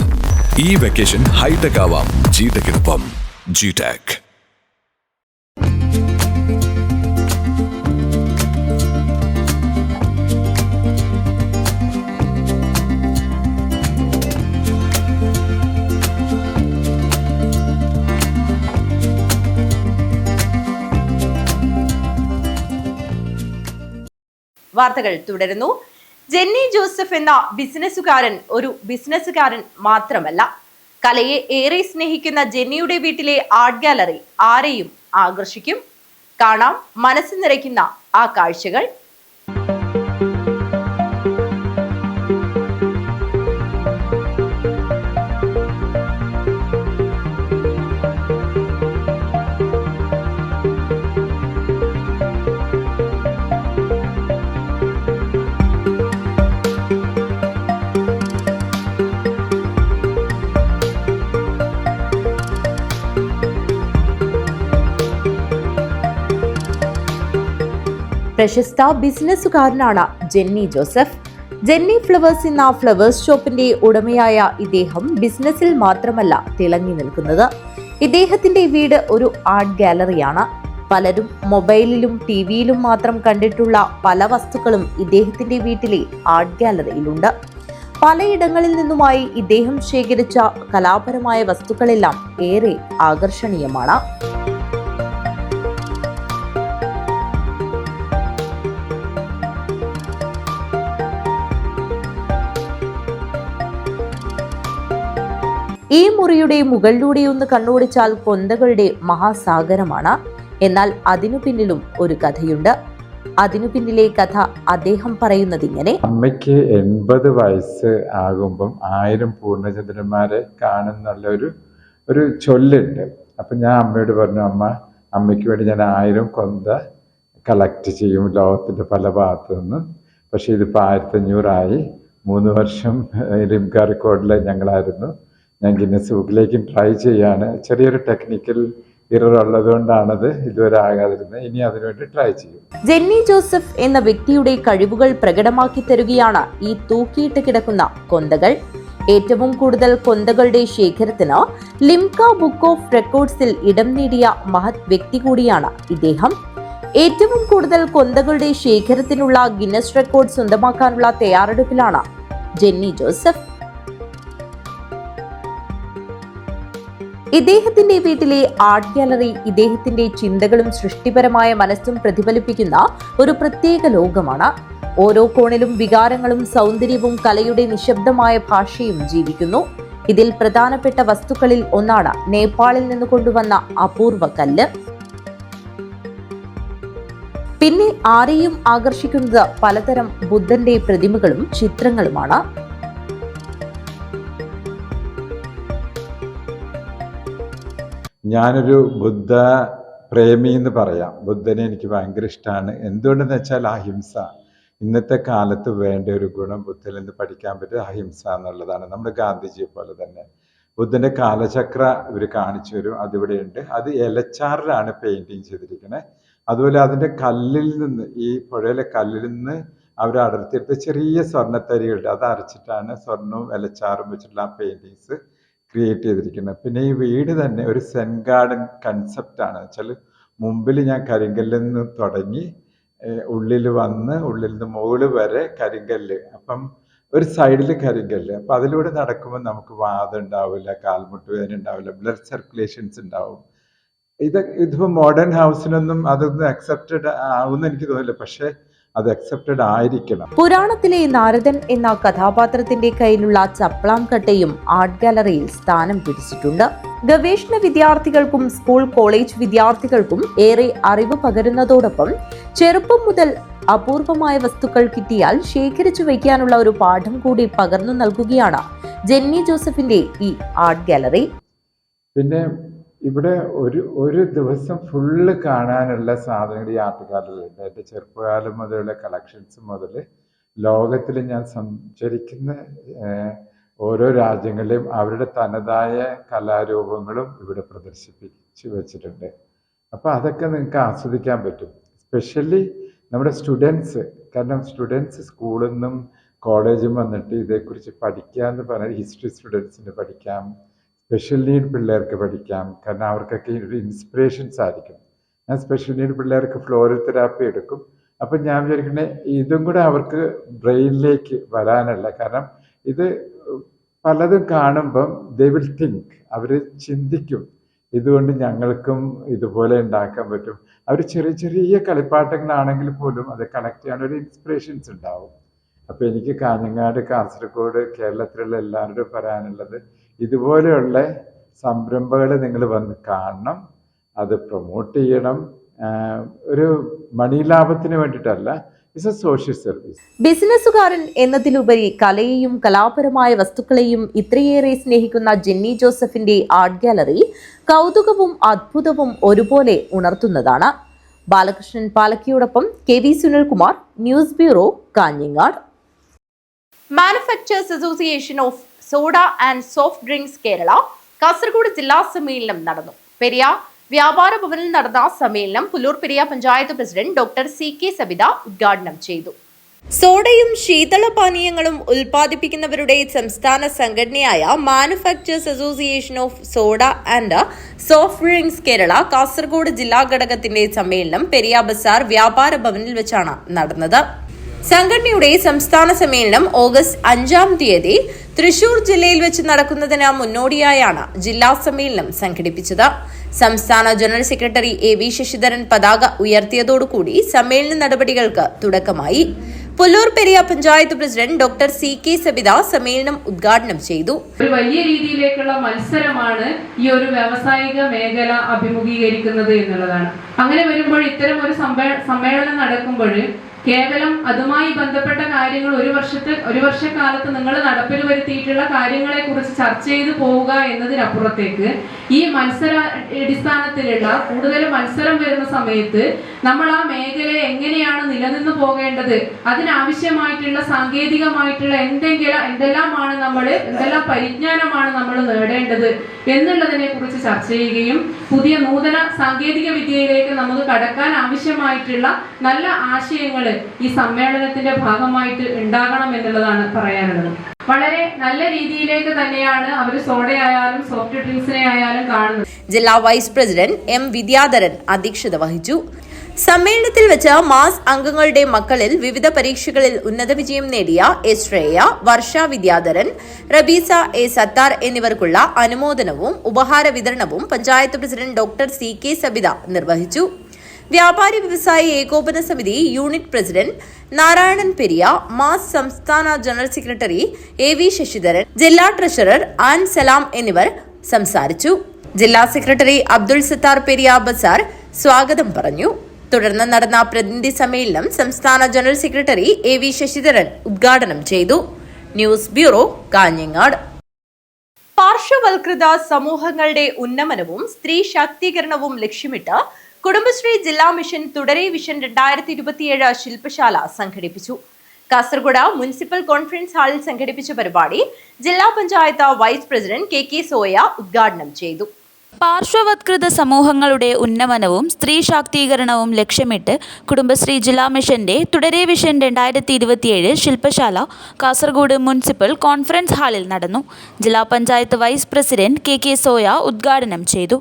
ഈ വെക്കേഷൻ ഹൈടെക് ആവാം GTechനൊപ്പം. GTech. വാർത്തകൾ തുടരുന്നു. ജെന്നി ജോസഫ് എന്ന ബിസിനസ്സുകാരൻ ഒരു ബിസിനസ്സുകാരൻ മാത്രമല്ല. കലയെ ഏറെ സ്നേഹിക്കുന്ന ജെന്നിയുടെ വീട്ടിലെ ആർട്ട് ഗാലറി ആരെയും ആകർഷിക്കും. കാണാം മനസ്സ് നിറയ്ക്കുന്ന ആ കാഴ്ചകൾ. പ്രശസ്ത ബിസിനസ്സുകാരനാണ് ജെന്നി ജോസഫ്. ജെന്നി ഫ്ലവേഴ്സ് എന്ന ഫ്ലവേഴ്സ് ഷോപ്പിന്റെ ഉടമയായ ഇദ്ദേഹം ബിസിനസ്സിൽ മാത്രമല്ല തിളങ്ങി നിൽക്കുന്നത്. ഇദ്ദേഹത്തിന്റെ വീട് ഒരു ആർട്ട് ഗാലറിയാണ്. പലരും മൊബൈലിലും ടിവിയിലും മാത്രം കണ്ടിട്ടുള്ള പല വസ്തുക്കളും ഇദ്ദേഹത്തിന്റെ വീട്ടിലെ ആർട്ട് ഗാലറിയിലുണ്ട്. പലയിടങ്ങളിൽ നിന്നുമായി ഇദ്ദേഹം ശേഖരിച്ച കലാപരമായ വസ്തുക്കളെല്ലാം ഏറെ ആകർഷണീയമാണ്. ഈ മുറിയുടെ മുകളിലൂടെ ഒന്ന് കണ്ണോടിച്ചാൽ കൊന്തകളുടെ മഹാസാഗരമാണ്. എന്നാൽ അതിനു പിന്നിലും ഒരു കഥയുണ്ട്. അതിനു പിന്നിലെ കഥ അദ്ദേഹം പറയുന്നത് ഇങ്ങനെ: അമ്മയ്ക്ക് 80 വയസ്സ് ആകുമ്പം 1000 പൂർണ്ണചന്ദ്രന്മാരെ കാണുന്നുള്ള ഒരു ചൊല്ലുണ്ട്. അപ്പം ഞാൻ അമ്മയോട് പറഞ്ഞു, അമ്മയ്ക്ക് വേണ്ടി ഞാൻ 1000 കൊന്ത കളക്ട് ചെയ്യും ലോകത്തിൻ്റെ പല ഭാഗത്തു നിന്നും. പക്ഷേ ഇതിപ്പോൾ 1500 3 വർഷം ലിംക റെക്കോർഡിൽ ഞങ്ങളായിരുന്നു. ഞാൻ ഗിന്നസ് ബുക്കിലേക്കും ട്രൈ ചെയ്യാണ്. ചെറിയൊരു ടെക്നിക്കൽ ഇറർ ഉള്ളതുകൊണ്ടാണത് ഇതുവരെ ആകാതിരുന്നത്. ഇനി അതിനുവേണ്ടി ട്രൈ ചെയ്യും. ജെന്നി ജോസഫ് എന്ന വ്യക്തിയുടെ കഴിവുകൾ പ്രകടമാക്കി തരുകയാണ് ഈ തൂക്കിയിട്ട് കിടക്കുന്ന കൊന്തകൾ. ഏറ്റവും കൂടുതൽ കൊന്തകളുടെ ശേഖരത്തിന് ലിംക ബുക്ക് ഓഫ് റെക്കോർഡ്സിൽ ഇടം നേടിയ മഹത് വ്യക്തി കൂടിയാണ് ഇദ്ദേഹം. ഏറ്റവും കൂടുതൽ കൊന്തകളുടെ ശേഖരത്തിനുള്ള ഗിന്നസ് റെക്കോർഡ് സ്വന്തമാക്കാനുള്ള തയ്യാറെടുപ്പിലാണ് ജെന്നി ജോസഫ്. ഇദ്ദേഹത്തിന്റെ വീട്ടിലെ ആർട്ട് ഗാലറി ഇദ്ദേഹത്തിന്റെ ചിന്തകളും സൃഷ്ടിപരമായ മനസ്സും പ്രതിഫലിപ്പിക്കുന്ന ഒരു പ്രത്യേക ലോകമാണ്. ഓരോ കോണിലും വികാരങ്ങളും സൗന്ദര്യവും കലയുടെ നിശബ്ദമായ ഭാഷയും ജീവിക്കുന്നു. ഇതിൽ പ്രധാനപ്പെട്ട വസ്തുക്കളിൽ ഒന്നാണ് നേപ്പാളിൽ നിന്ന് കൊണ്ടുവന്ന അപൂർവ കല്ല്. പിന്നെ ആരെയും ആകർഷിക്കുന്നത് പലതരം ബുദ്ധന്റെ പ്രതിമകളും ചിത്രങ്ങളുമാണ്. ഞാനൊരു ബുദ്ധ പ്രേമി എന്ന് പറയാം. ബുദ്ധനെ എനിക്ക് ഭയങ്കര ഇഷ്ടമാണ്. എന്തുകൊണ്ടെന്ന് വെച്ചാൽ അഹിംസ. ഇന്നത്തെ കാലത്ത് വേണ്ട ഒരു ഗുണം ബുദ്ധനിൽ നിന്ന് പഠിക്കാൻ പറ്റും അഹിംസ എന്നുള്ളതാണ്. നമ്മുടെ ഗാന്ധിജിയെ പോലെ തന്നെ ബുദ്ധന്റെ കാലചക്ര ഇവർ കാണിച്ചു തരും. അതിവിടെയുണ്ട്. അത് എലച്ചാറിലാണ് പെയിന്റിങ് ചെയ്തിരിക്കുന്നത്. അതുപോലെ അതിൻ്റെ കല്ലിൽ നിന്ന്, ഈ പുഴയിലെ കല്ലിൽ നിന്ന് അവർ അടർത്തിയെടുത്ത ചെറിയ സ്വർണ്ണത്തരികളുണ്ട്. അത് അരച്ചിട്ടാണ് സ്വർണവും എലച്ചാറും വെച്ചിട്ടുള്ള ആ പെയിന്റിങ്സ് ക്രിയേറ്റ് ചെയ്തിരിക്കുന്നത്. പിന്നെ ഈ വീട് തന്നെ ഒരു സെൻ ഗാർഡൻ കൺസെപ്റ്റാണ്. വെച്ചാൽ മുമ്പിൽ ഞാൻ കരിങ്കല്ലിൽ നിന്ന് തുടങ്ങി ഉള്ളിൽ വന്ന് ഉള്ളിൽ നിന്ന് മുകളിൽ വരെ കരിങ്കല്ല്. അപ്പം ഒരു സൈഡിൽ കരിങ്കല്ല്. അപ്പം അതിലൂടെ നടക്കുമ്പോൾ നമുക്ക് വാദം ഉണ്ടാവില്ല, കാൽമുട്ട് വേദന ഉണ്ടാവില്ല, ബ്ലഡ് സർക്കുലേഷൻസ് ഉണ്ടാവും. ഇതിപ്പോൾ മോഡേൺ ഹൗസിനൊന്നും അതൊന്നും അക്സെപ്റ്റഡ് ആവുമെന്ന് എനിക്ക് തോന്നില്ല. പക്ഷേ അത് അക്സെപ്റ്റഡ് ആയിരിക്കണം. പുരാണത്തിലെ നാരദൻ എന്ന കഥാപാത്രത്തിന്റെ കയ്യിലുള്ള ചപ്പളാം കട്ടയും ആർട്ട് ഗാലറിയിൽ സ്ഥാനം പിടിച്ചിട്ടുണ്ട്. ഗവേഷണ വിദ്യാർത്ഥികൾക്കും സ്കൂൾ കോളേജ് വിദ്യാർത്ഥികൾക്കും ഏറെ അറിവ് പകരുന്നതോടൊപ്പം ചെറുപ്പം മുതൽ അപൂർവമായ വസ്തുക്കൾ കിട്ടിയാൽ ശേഖരിച്ചു വയ്ക്കാനുള്ള ഒരു പാഠം കൂടി പകർന്നു നൽകുകയാണ് ജെന്നി ജോസഫിന്റെ ഈ ആർട്ട് ഗാലറി. പിന്നെ ഇവിടെ ഒരു ദിവസം ഫുള്ള് കാണാനുള്ള സാധനങ്ങൾ ഈ ആർട്ട് ഗാലറിയിലുണ്ട്. എൻ്റെ ചെറുപ്പകാലം മുതലുള്ള കളക്ഷൻസ് മുതൽ ലോകത്തിൽ ഞാൻ സഞ്ചരിക്കുന്ന ഓരോ രാജ്യങ്ങളിലെയും അവരുടെ തനതായ കലാരൂപങ്ങളും ഇവിടെ പ്രദർശിപ്പിച്ച് വെച്ചിട്ടുണ്ട്. അപ്പോൾ അതൊക്കെ നിങ്ങൾക്ക് ആസ്വദിക്കാൻ പറ്റും. സ്പെഷ്യലി നമ്മുടെ സ്റ്റുഡൻസ്, കാരണം സ്റ്റുഡൻസ് സ്കൂളിൽ നിന്നും കോളേജും വന്നിട്ട് ഇതേക്കുറിച്ച് പഠിക്കാമെന്ന് പറഞ്ഞാൽ ഹിസ്റ്ററി സ്റ്റുഡൻസിന് പഠിക്കാം, സ്പെഷ്യൽ നീഡ് പിള്ളേർക്ക് പഠിക്കാം. കാരണം അവർക്കൊക്കെ ഒരു ഇൻസ്പിറേഷൻസ് ആയിരിക്കും. ഞാൻ സ്പെഷ്യൽ നീഡ് പിള്ളേർക്ക് ഫ്ലോറൽ തെറാപ്പി എടുക്കും. അപ്പം ഞാൻ വിചാരിക്കുന്നത് ഇതും കൂടെ അവർക്ക് ബ്രെയിനിലേക്ക് വരാനല്ല. കാരണം ഇത് പലതും കാണുമ്പം ദേ വിൽ തിങ്ക്, അവർ ചിന്തിക്കും ഇതുകൊണ്ട് ഞങ്ങൾക്കും ഇതുപോലെ ഉണ്ടാക്കാൻ പറ്റും. അവർ ചെറിയ ചെറിയ കളിപ്പാട്ടങ്ങളാണെങ്കിൽ പോലും അത് കണക്ട് ചെയ്യാൻ ഒരു ഇൻസ്പിറേഷൻസ് ഉണ്ടാവും. അപ്പോൾ എനിക്ക് കാഞ്ഞങ്ങാട്, കാസർഗോഡ്, കേരളത്തിലുള്ള എല്ലാവരോടും പറയാനുള്ളത് ഇതുപോലെയുള്ള സംരംഭങ്ങൾ നിങ്ങൾ വന്ന് കാണണം, അത് പ്രൊമോട്ട് ചെയ്യണം. ഒരു മണി ലാഭത്തിന് വേണ്ടിയിട്ടല്ല, ഇറ്റ്സ് എ സോഷ്യൽ സർവീസ്. ബിസിനസ്സുകാരൻ എന്നതിലുപരി കലയെയും കലാപരമായ വസ്തുക്കളെയും ഇത്രയേറെ സ്നേഹിക്കുന്ന ജെന്നി ജോസഫിന്റെ ആർട്ട് ഗാലറി കൗതുകവും അത്ഭുതവും ഒരുപോലെ ഉണർത്തുന്നതാണ്. ബാലകൃഷ്ണൻ പാലക്കിയോടൊപ്പം KV Sunilkumar, news bureau, Kanhangad. Manufacturers association of soda and soft drinks Kerala Kasaragod ജില്ലാ സമ്മേളനം നടന്നു. പെരിയ വ്യാപാര ഭവനിൽ നടന്ന സമ്മേളനം Pullur Periya panchayat president doctor CK Sabitha ഉദ്ഘാടനം ചെയ്തു. സോഡയും ശീതളപാനീയങ്ങളും ഉൽപ്പാദിപ്പിക്കുന്നവരുടെ സംസ്ഥാന സംഘടനയായ manufacturers association of soda and soft drinks Kerala Kasaragod ജില്ലാ ഘടകത്തിന്റെ സമ്മേളനം പെരിയ ബസാർ വ്യാപാര ഭവനിൽ വെച്ചാണ് നടന്നത്. സംഘടനയുടെ സംസ്ഥാന സമ്മേളനം ഓഗസ്റ്റ് 5-ാം തീയതി തൃശൂർ ജില്ലയിൽ വെച്ച് നടക്കുന്നതിന് മുന്നോടിയായാണ് ജില്ലാ സമ്മേളനം സംഘടിപ്പിച്ചത്. സംസ്ഥാന ജനറൽ സെക്രട്ടറി എ.വി. ശശിധരൻ പതാക ഉയർത്തിയതോടുകൂടി സമ്മേളന നടപടികൾക്ക് തുടക്കമായി. Pullur Periya panchayat president doctor C K. Sabitha സമ്മേളനം ഉദ്ഘാടനം ചെയ്തു. ഒരു വലിയ രീതിയിലേക്കുള്ള മത്സരമാണ് ഈ ഒരു വ്യാവസായിക മേഖല അഭിമുഖീകരിക്കുന്നത് എന്നുള്ളതാണ്. അങ്ങനെ വരുമ്പോൾ ഇത്തരം ഒരു സമ്മേളനം നടക്കുമ്പോൾ കേവലം അതുമായി ബന്ധപ്പെട്ട കാര്യങ്ങൾ ഒരു വർഷക്കാലത്ത് നിങ്ങൾ നടപ്പിൽ വരുത്തിയിട്ടുള്ള കാര്യങ്ങളെ കുറിച്ച് ചർച്ച ചെയ്തു പോവുക എന്നതിനപ്പുറത്തേക്ക് ഈ മത്സര അടിസ്ഥാനത്തിലുള്ള കൂടുതൽ മത്സരം വരുന്ന സമയത്ത് നമ്മൾ ആ മേഖലയെ എങ്ങനെയാണ് നിലനിന്ന് പോകേണ്ടത്, അതിനാവശ്യമായിട്ടുള്ള സാങ്കേതികമായിട്ടുള്ള എന്തെല്ലാം പരിജ്ഞാനമാണ് നമ്മൾ നേടേണ്ടത് എന്നുള്ളതിനെ കുറിച്ച് ചർച്ച ചെയ്യുകയും പുതിയ നൂതന സാങ്കേതിക വിദ്യയിലേക്ക് നമുക്ക് കടക്കാൻ ആവശ്യമായിട്ടുള്ള നല്ല ആശയങ്ങൾ ഈ സമ്മേളനത്തിന്റെ ഭാഗമായിട്ട് ഉണ്ടാകണം എന്നുള്ളതാണ് പറയാനുള്ളത്. വളരെ നല്ല രീതിയിലേക്ക് തന്നെയാണ് അവർ സോഡയായാലും സോഫ്റ്റ് ഡ്രിങ്ക്സിനെ ആയാലും കാണുന്നത്. ജില്ലാ വൈസ് പ്രസിഡന്റ് എം വിദ്യാധരൻ അധ്യക്ഷത വഹിച്ചു. സമ്മേളനത്തിൽ വെച്ച് മാസ് അംഗങ്ങളുടെ മക്കളിൽ വിവിധ പരീക്ഷകളിൽ ഉന്നത വിജയം നേടിയ എസ് ശ്രേയ, വർഷ വിദ്യാധരൻ, റബീസ എ സത്താർ എന്നിവർക്കുള്ള അനുമോദനവും ഉപഹാര വിതരണവും panchayat president doctor C K. Sabitha നിർവഹിച്ചു. വ്യാപാരി വ്യവസായി ഏകോപന സമിതി യൂണിറ്റ് പ്രസിഡന്റ് നാരായണൻ പെരിയ, മാസ് സംസ്ഥാന ജനറൽ സെക്രട്ടറി എ.വി. ശശിധരൻ, ജില്ലാ ട്രഷറർ ആൻ സലാം എന്നിവർ സംസാരിച്ചു. ജില്ലാ സെക്രട്ടറി അബ്ദുൾ സത്താർ പെരിയ ബസാർ സ്വാഗതം പറഞ്ഞു. തുടർന്ന് നടന്ന പ്രതിനിധി സമ്മേളനം സംസ്ഥാന ജനറൽ സെക്രട്ടറി എ.വി. ശശിധരൻ ഉദ്ഘാടനം ചെയ്തു. News bureau, Kanhangad. പാർശ്വവൽകൃത സമൂഹങ്ങളുടെ ഉന്നമനവും സ്ത്രീ ശാക്തീകരണവും ലക്ഷ്യമിട്ട് കുടുംബശ്രീ ജില്ലാ മിഷൻ തുടരെ വിഷൻ 2027 ശില്പശാല സംഘടിപ്പിച്ചു. കാസർഗോഡ് മുനിസിപ്പൽ കോൺഫറൻസ് ഹാളിൽ സംഘടിപ്പിച്ച പരിപാടി ജില്ലാ panchayat vice president K Soya ഉദ്ഘാടനം ചെയ്തു. പാർശ്വവത്കൃത സമൂഹങ്ങളുടെ ഉന്നമനവും സ്ത്രീ ശാക്തീകരണവും ലക്ഷ്യമിട്ട് കുടുംബശ്രീ ജില്ലാ മിഷന്റെ തുടരെ വിഷൻ 2027 ശില്പശാല കാസർഗോഡ് മുനിസിപ്പൽ കോൺഫറൻസ് ഹാളിൽ നടന്നു. ജില്ലാ panchayat vice president K Soya ഉദ്ഘാടനം ചെയ്തു.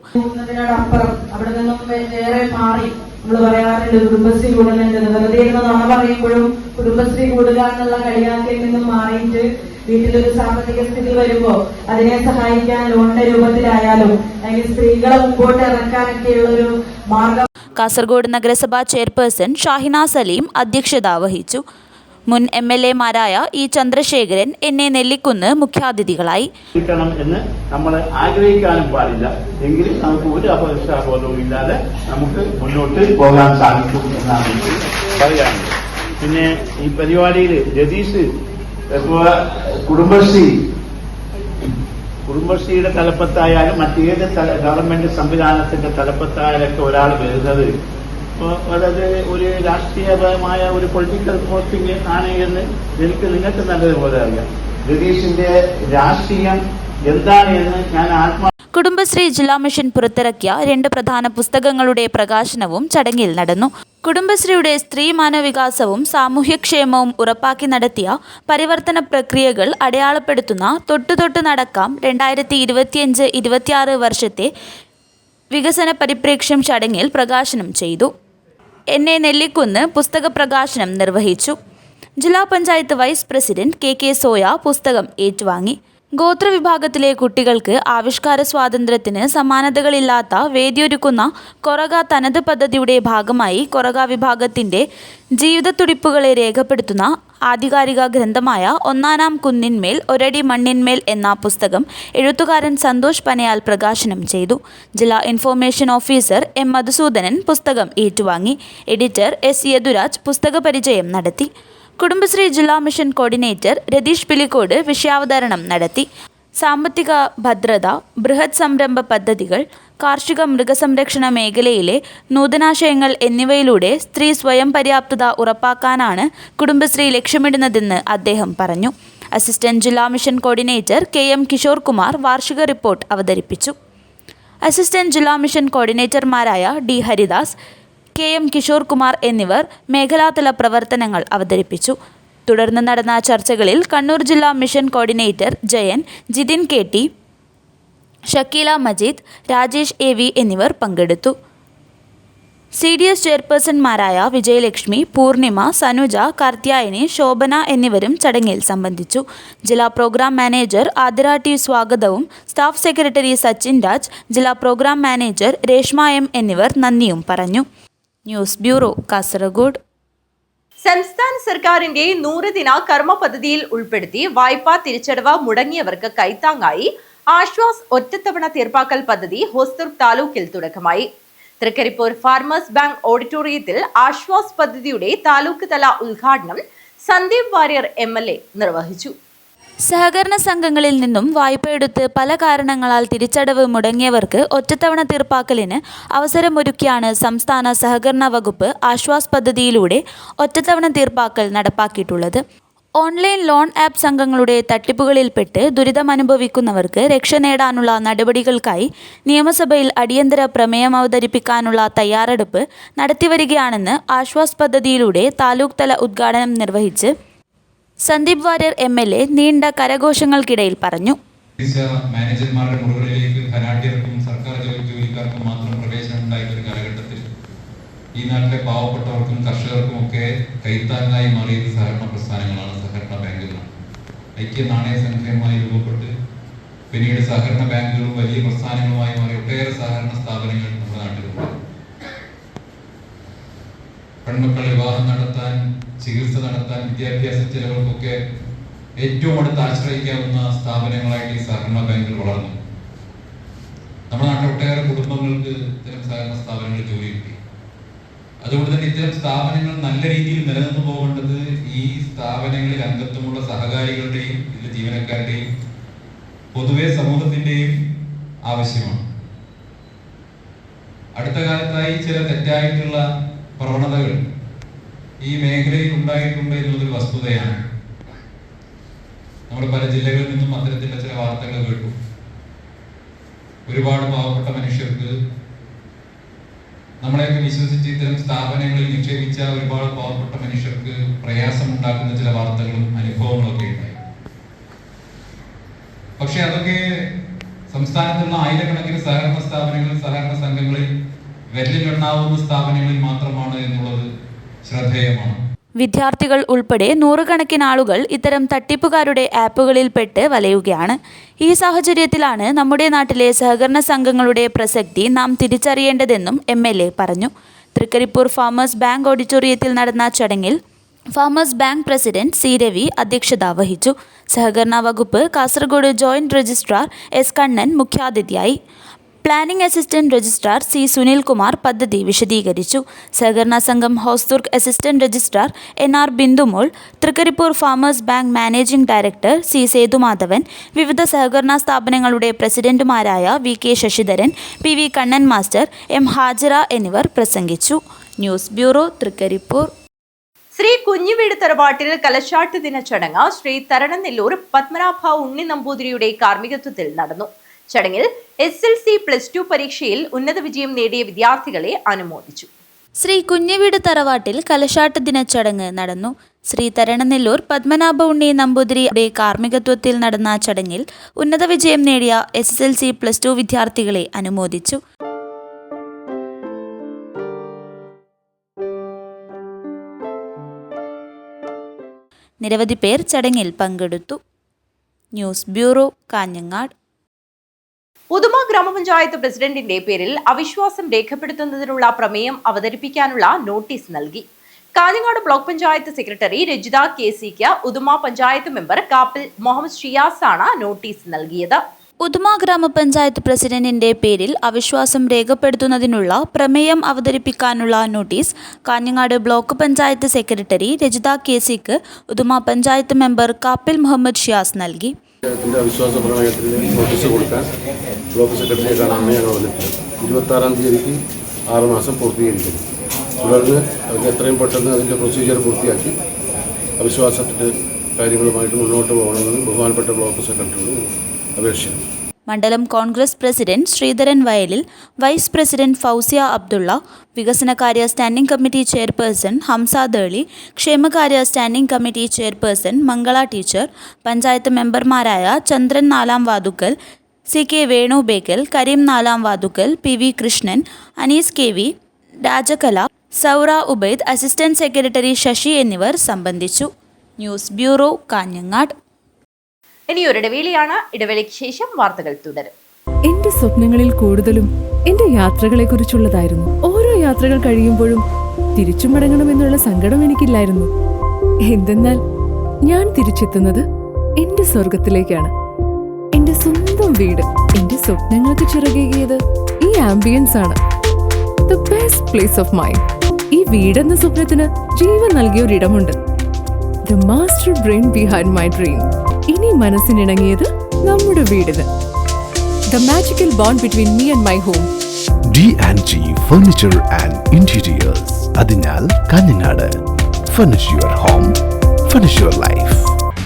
നമ്മൾ പറയാറുണ്ട് കുടുംബശ്രീ കൂടുതലുണ്ട്, വെറുതെ നാളെ പറയുമ്പോഴും കുടുംബശ്രീ കൂടുക എന്നുള്ള കളിയാക്കിൽ നിന്നും മാറിയിട്ട് വീട്ടിലൊരു സാമ്പത്തിക സ്ഥിതി വരുമ്പോൾ അതിനെ സഹായിക്കാൻ ലോണിന്റെ രൂപത്തിലായാലും അല്ലെങ്കിൽ സ്ത്രീകളെ മുമ്പോട്ട് ഇറക്കാനൊക്കെയുള്ള ഒരു മാർഗം. കാസർഗോഡ് നഗരസഭാ ചെയർപേഴ്സൺ ഷാഹിന സലീം അധ്യക്ഷത വഹിച്ചു. മുൻ MLA-മാരായ ഇ ചന്ദ്രശേഖരൻ, എൻ.എ. നെല്ലിക്കുന്ന് മുഖ്യാതിഥികളായി. എന്ന് നമ്മൾ ആഗ്രഹിക്കാനും പാടില്ല, എങ്കിലും നമുക്ക് ഒരു അപകർഷബോധവും ഇല്ലാതെ നമുക്ക് മുന്നോട്ട് പോകാൻ സാധിക്കും എന്നാണ് പറയാനുള്ളത്. പിന്നെ ഈ പരിപാടിയിൽ രതീഷ് കുടുംബശ്രീയുടെ തലപ്പത്തായാലും മറ്റേത് ഗവൺമെന്റ് സംവിധാനത്തിന്റെ തലപ്പത്തായാലൊക്കെ ഒരാൾ വരുന്നത് അതായത് ഒരു രാഷ്ട്രീയപരമായ ഒരു പൊളിറ്റിക്കൽ പോസ്റ്റിംഗ് ആണ് എന്ന് നിങ്ങൾക്ക് നല്ലതുപോലെ അറിയാം. രതീഷിന്റെ രാഷ്ട്രീയം എന്താണ് എന്ന് ഞാൻ കുടുംബശ്രീ ജില്ലാ മിഷൻ പുറത്തിറക്കിയ 2 പ്രധാന പുസ്തകങ്ങളുടെ പ്രകാശനവും ചടങ്ങിൽ നടന്നു. കുടുംബശ്രീയുടെ സ്ത്രീ മാനവികാസവും സാമൂഹ്യക്ഷേമവും ഉറപ്പാക്കി നടത്തിയ പരിവർത്തന പ്രക്രിയകൾ അടയാളപ്പെടുത്തുന്ന തൊട്ടു നടക്കാം 2025-26 വർഷത്തെ വികസന പരിപ്രേക്ഷ്യം ചടങ്ങിൽ പ്രകാശനം ചെയ്തു. എൻ.എ. നെല്ലിക്കുന്ന് പുസ്തക പ്രകാശനം നിർവഹിച്ചു. ജില്ലാ panchayat vice president K Soya പുസ്തകം ഏറ്റുവാങ്ങി. ഗോത്രവിഭാഗത്തിലെ കുട്ടികൾക്ക് ആവിഷ്കാര സ്വാതന്ത്ര്യത്തിന് സമാനതകളില്ലാത്ത വേദിയൊരുക്കുന്ന കൊറഗ തനത് പദ്ധതിയുടെ ഭാഗമായി കൊറഗ വിഭാഗത്തിൻ്റെ ജീവിതത്തുടിപ്പുകളെ രേഖപ്പെടുത്തുന്ന ആധികാരിക ഗ്രന്ഥമായ ഒന്നാനാം കുന്നിന്മേൽ ഒരടി മണ്ണിന്മേൽ എന്ന പുസ്തകം എഴുത്തുകാരൻ സന്തോഷ് പനയാൽ പ്രകാശനം ചെയ്തു. ജില്ലാ ഇൻഫോർമേഷൻ ഓഫീസർ എം മധുസൂദനൻ പുസ്തകം ഏറ്റുവാങ്ങി. എഡിറ്റർ എസ് യദുരാജ് പുസ്തക പരിചയം നടത്തി. കുടുംബശ്രീ ജില്ലാ മിഷൻ കോർഡിനേറ്റർ രതീഷ് പിലിക്കോട് വിഷയാവതരണം നടത്തി. സാമ്പത്തിക ഭദ്രത, ബൃഹത് സംരംഭ പദ്ധതികൾ, കാർഷിക മൃഗസംരക്ഷണ മേഖലയിലെ നൂതനാശയങ്ങൾ എന്നിവയിലൂടെ സ്ത്രീ സ്വയം പര്യാപ്തത ഉറപ്പാക്കാനാണ് കുടുംബശ്രീ ലക്ഷ്യമിടുന്നതെന്ന് അദ്ദേഹം പറഞ്ഞു. അസിസ്റ്റന്റ് ജില്ലാ mission coordinator KM Kishore Kumar വാർഷിക റിപ്പോർട്ട് അവതരിപ്പിച്ചു. അസിസ്റ്റന്റ് ജില്ലാ മിഷൻ കോർഡിനേറ്റർമാരായ D ഹരിദാസ്, KM കിഷോർ കുമാർ എന്നിവർ മേഖലാതല പ്രവർത്തനങ്ങൾ അവതരിപ്പിച്ചു. തുടർന്ന് നടന്ന ചർച്ചകളിൽ കണ്ണൂർ ജില്ലാ mission coordinator Jayan, Jithin KT, Shakeela Majeed, Rajesh AV എന്നിവർ പങ്കെടുത്തു. CDS ചെയർപേഴ്സൺമാരായ വിജയലക്ഷ്മി, പൂർണിമ, സനുജ, കാർത്യായനി, ശോഭന എന്നിവരും ചടങ്ങിൽ സംബന്ധിച്ചു. ജില്ലാ പ്രോഗ്രാം മാനേജർ ആതിര T സ്വാഗതവും സ്റ്റാഫ് സെക്രട്ടറി സച്ചിൻ രാജ്, ജില്ലാ പ്രോഗ്രാം മാനേജർ രേഷ്മ M എന്നിവർ നന്ദിയും പറഞ്ഞു. News bureau, Kasaragod. സംസ്ഥാന സർക്കാരിന്റെ 100 ദിന കർമ്മ പദ്ധതിയിൽ ഉൾപ്പെടുത്തി വായ്പാ തിരിച്ചടവ് മുടങ്ങിയവർക്ക് കൈത്താങ്ങായി ആശ്വാസ് ഒറ്റത്തവണ തീർപ്പാക്കൽ പദ്ധതി ഹോസ്ദുർഗ് താലൂക്കിൽ തുടക്കമായി. തൃക്കരിപ്പൂർ ഫാർമേഴ്സ് ബാങ്ക് ഓഡിറ്റോറിയത്തിൽ ആശ്വാസ് പദ്ധതിയുടെ താലൂക്ക് തല ഉദ്ഘാടനം സന്ദീപ് വാര്യർ MLA നിർവഹിച്ചു. സഹകരണ സംഘങ്ങളിൽ നിന്നും വായ്പയെടുത്ത് പല കാരണങ്ങളാൽ തിരിച്ചടവ് മുടങ്ങിയവർക്ക് ഒറ്റത്തവണ തീർപ്പാക്കലിന് അവസരമൊരുക്കിയാണ് സംസ്ഥാന സഹകരണ വകുപ്പ് ആശ്വാസ് പദ്ധതിയിലൂടെ ഒറ്റത്തവണ തീർപ്പാക്കൽ നടപ്പാക്കിയിട്ടുള്ളത്. ഓൺലൈൻ ലോൺ ആപ്പ് സംഘങ്ങളുടെ തട്ടിപ്പുകളിൽപ്പെട്ട് ദുരിതമനുഭവിക്കുന്നവർക്ക് രക്ഷ നേടാനുള്ള നടപടികൾക്കായി നിയമസഭയിൽ അടിയന്തര പ്രമേയം അവതരിപ്പിക്കാനുള്ള തയ്യാറെടുപ്പ് നടത്തിവരികയാണെന്ന് ആശ്വാസ് പദ്ധതിയിലൂടെ താലൂക്ക് തല ഉദ്ഘാടനം നിർവഹിച്ച് സന്ദീപ് വാര്യർ MLA നീണ്ട കരഘോഷങ്ങൾക്കിടയിൽ പറഞ്ഞു. മാനേജർമാരുടെ മുറികളിലേക്ക് ധനാഢ്യർക്കും സർക്കാർ ജോലിക്കാർക്കും മാത്രം പ്രവേശനം ഉണ്ടായിരുന്ന കാലഘട്ടത്തിൽ ഈ നാട്ടിലെ പാവപ്പെട്ടവർക്കും കർഷകർക്കും ഒക്കെ കൈത്താങ്ങായി മാറിയത് സഹകരണ പ്രസ്ഥാനങ്ങളാണ്, സഹകരണ ബാങ്കുകളാണ്. ഐക്യ നാണയ സംഘമായി രൂപപ്പെട്ട് പിന്നീട് സഹകരണ ബാങ്കുകളും വലിയ പ്രസ്ഥാനങ്ങളുമായി മാറി ഒട്ടേറെ സഹകരണ സ്ഥാപനങ്ങൾ നമ്മുടെ നാട്ടിലുണ്ട്. പെൺമക്കളെ വിവാഹം നടത്താൻ, ചികിത്സ നടത്താൻ, വിദ്യാഭ്യാസ ചെലവുകൾക്കൊക്കെ ഏറ്റവും അടുത്ത് ആശ്രയിക്കാവുന്ന സ്ഥാപനങ്ങളായിട്ട് ഈ സഹകരണ ബാങ്കുകൾ വളർന്നു. നമ്മുടെ നാട്ടിൽ ഒട്ടേറെ കുടുംബങ്ങൾക്ക് ഇത്തരം സഹകരണ സ്ഥാപനങ്ങളിൽ ജോലി കിട്ടി. അതുകൊണ്ട് തന്നെ ഇത്തരം സ്ഥാപനങ്ങൾ നല്ല രീതിയിൽ നിലനിന്നു പോകേണ്ടത് ഈ സ്ഥാപനങ്ങളിൽ അംഗത്വമുള്ള സഹകാരികളുടെയും ഇതിലെ ജീവനക്കാരുടെയും പൊതുവെ സമൂഹത്തിന്റെയും ആവശ്യമാണ്. അടുത്ത കാലത്തായി ചില തെറ്റായിട്ടുള്ള പ്രവണതകൾ ഈ മേഖലയിൽ ഉണ്ടായിട്ടുണ്ട് എന്നുള്ളതൊരു വസ്തുതയാണ്. നമ്മൾ പല ജില്ലകളിൽ നിന്നും അത്തരത്തിലുള്ള ചില വാർത്തകൾ കേട്ടു. ഒരുപാട് പാവപ്പെട്ട മനുഷ്യർക്ക്, നമ്മളെയൊക്കെ വിശ്വസിച്ച് ഇത്തരം സ്ഥാപനങ്ങളിൽ നിക്ഷേപിച്ച ഒരുപാട് പാവപ്പെട്ട മനുഷ്യർക്ക് പ്രയാസമുണ്ടാക്കുന്ന ചില വാർത്തകളും അനുഭവങ്ങളൊക്കെ ഉണ്ടായി. പക്ഷെ അതൊക്കെ സംസ്ഥാനത്തുള്ള ആയിരക്കണക്കിന് സഹകരണ സ്ഥാപനങ്ങളിൽ, സഹകരണ സംഘങ്ങളിൽ വിരലിലെണ്ണാവുന്ന സ്ഥാപനങ്ങളിൽ മാത്രമാണ് എന്നുള്ളത് ശ്രദ്ധേയമാണ്. വിദ്യാർത്ഥികൾ ഉൾപ്പെടെ നൂറുകണക്കിന് ആളുകൾ ഇത്തരം തട്ടിപ്പുകാരുടെ ആപ്പുകളിൽപ്പെട്ട് വലയുകയാണ്. ഈ സാഹചര്യത്തിലാണ് നമ്മുടെ നാട്ടിലെ സഹകരണ സംഘങ്ങളുടെ പ്രസക്തി നാം തിരിച്ചറിയേണ്ടതെന്നും MLA പറഞ്ഞു. തൃക്കരിപ്പൂർ ഫാമേഴ്സ് ബാങ്ക് ഓഡിറ്റോറിയത്തിൽ നടന്ന ചടങ്ങിൽ farmers bank president C. Ravi അധ്യക്ഷത വഹിച്ചു. സഹകരണ വകുപ്പ് Kasaragod joint registrar S. Kannan മുഖ്യാതിഥിയായി. Planning assistant registrar C. Sunilkumar പദ്ധതി വിശദീകരിച്ചു. സഹകരണ സംഘം Hosdurg assistant registrar NR Bindumol, Trikaripur farmers bank managing director C. Sethumadhavan, വിവിധ സഹകരണ സ്ഥാപനങ്ങളുടെ പ്രസിഡന്റുമാരായ VK Sasidharan, PV Kannan master, M. Hajira എന്നിവർ പ്രസംഗിച്ചു. News bureau, Trikaripur. ശ്രീ കുഞ്ഞിവീട് തറവാട്ടിൽ കലശാട്ട് ദിന ചടങ്ങ് ശ്രീ തരണനെല്ലൂർ പത്മനാഭ ഉണ്ണി നമ്പൂതിരിയുടെ കാർമ്മികത്വത്തിൽ നടന്നു. ചടങ്ങിൽ SLC+2 പരീക്ഷയിൽ ഉന്നത വിജയം നേടിയ വിദ്യാർത്ഥികളെ അനുമോദിച്ചു. ശ്രീ കുഞ്ഞിവീട് തറവാട്ടിൽ കലശാട്ട് ദിന ചടങ്ങ് നടന്നു. ശ്രീ തരണനെല്ലൂർ പത്മനാഭ ഉണ്ണി നമ്പൂതിരിയുടെ കാർമ്മികത്വത്തിൽ നടന്ന ചടങ്ങിൽ ഉന്നത വിജയം നേടിയ SLC+2 വിദ്യാർത്ഥികളെ അനുമോദിച്ചു. നിരവധി പേർ ചടങ്ങിൽ പങ്കെടുത്തു. News bureau, Kanhangad. ഉദുമ ഗ്രാമപഞ്ചായത്ത് പ്രസിഡന്റിന്റെ പേരിൽ അവിശ്വാസം രേഖപ്പെടുത്തുന്നതിനുള്ള പ്രമേയം അവതരിപ്പിക്കാനുള്ള നോട്ടീസ് നൽകി. കാഞ്ഞങ്ങാട് ബ്ലോക്ക് പഞ്ചായത്ത് സെക്രട്ടറി രജിത KCക്ക് ഉദുമ പഞ്ചായത്ത് മെമ്പർ കാപ്പിൽ മുഹമ്മദ് ഷിയാസ് ആണ് നോട്ടീസ് നൽകിയത്. ഉദുമ ഗ്രാമപഞ്ചായത്ത് പ്രസിഡന്റിന്റെ പേരിൽ അവിശ്വാസം രേഖപ്പെടുത്തുന്നതിനുള്ള പ്രമേയം അവതരിപ്പിക്കാനുള്ള notice Kanhangad block panchayat secretary Rajitha KCക്ക് ഉദുമ പഞ്ചായത്ത് മെമ്പർ കാപ്പിൽ മുഹമ്മദ് ഷിയാസ് നൽകി. അവിശ്വാസ പ്രമേയത്തിന് നോട്ടീസ് കൊടുക്കാൻ ബ്ലോക്ക് സെക്രട്ടറിയെ കാണാനാണ് ഞങ്ങൾ വന്നിട്ടുള്ളത്. 26-ാം തീയതിക്ക് 6 മാസം പൂർത്തീകരിക്കുന്നു. തുടർന്ന് അത് എത്രയും പെട്ടെന്ന് അതിൻ്റെ പ്രൊസീജിയർ പൂർത്തിയാക്കി അവിശ്വാസത്തിൻ്റെ കാര്യങ്ങളുമായിട്ട് മുന്നോട്ട് പോകണമെന്ന് ബഹുമാനപ്പെട്ട ബ്ലോക്ക് സെക്രട്ടറിയോട് അപേക്ഷിക്കുന്നു. മണ്ഡലം കോൺഗ്രസ് പ്രസിഡന്റ് ശ്രീധരൻ വയലിൽ, വൈസ് പ്രസിഡന്റ് ഫൗസിയ അബ്ദുള്ള, വികസനകാര്യ standing committee chairperson Hamsa Deli, ക്ഷേമകാര്യ standing committee chairperson Mangala teacher, panchayat മെമ്പർമാരായ ചന്ദ്രൻ നാലാം വാതുക്കൽ, CK Venu Bekal, Kareem Nalam Vathukkal, PV Krishnan, Anees KV, Rajakala, Soura Ubaid, assistant secretary Sasi എന്നിവർ സംബന്ധിച്ചു. News bureau, Kanhangad. ഇനിയൊരിടവേളയാണ്. ഇടവേളയ്ക്ക് ശേഷം വാർത്തകൾ തുടരും. എന്റെ സ്വപ്നങ്ങളിൽ കൂടുതലും എന്റെ യാത്രകളെ കുറിച്ചുള്ളതായിരുന്നു. ഓരോ യാത്രകൾ കഴിയുമ്പോഴും തിരിച്ചു മടങ്ങണമെന്നുള്ള സങ്കടം എനിക്കില്ലായിരുന്നു. എന്തെന്നാൽ ഞാൻ തിരിച്ചെത്തുന്നത് എന്റെ സ്വർഗത്തിലേക്കാണ്. എന്റെ സ്വന്തം വീട്, എന്റെ സ്വപ്നങ്ങൾക്ക് ചിറകേകിയത് ഈ ആംബിയൻസ് ആണ്. The best place of mind. ഈ വീടെന്ന സ്വപ്നത്തിന് ജീവൻ നൽകിയ ഒരിടമുണ്ട്. The master brain behind my dream. ഇനി മനസ്സിനിണങ്ങിയത് നമ്മുടെ വീടിന്. The magical bond between me and my home. D&G furniture and interiors. അതിനാൽ Kanhangad. Furnish your home, furnish your life.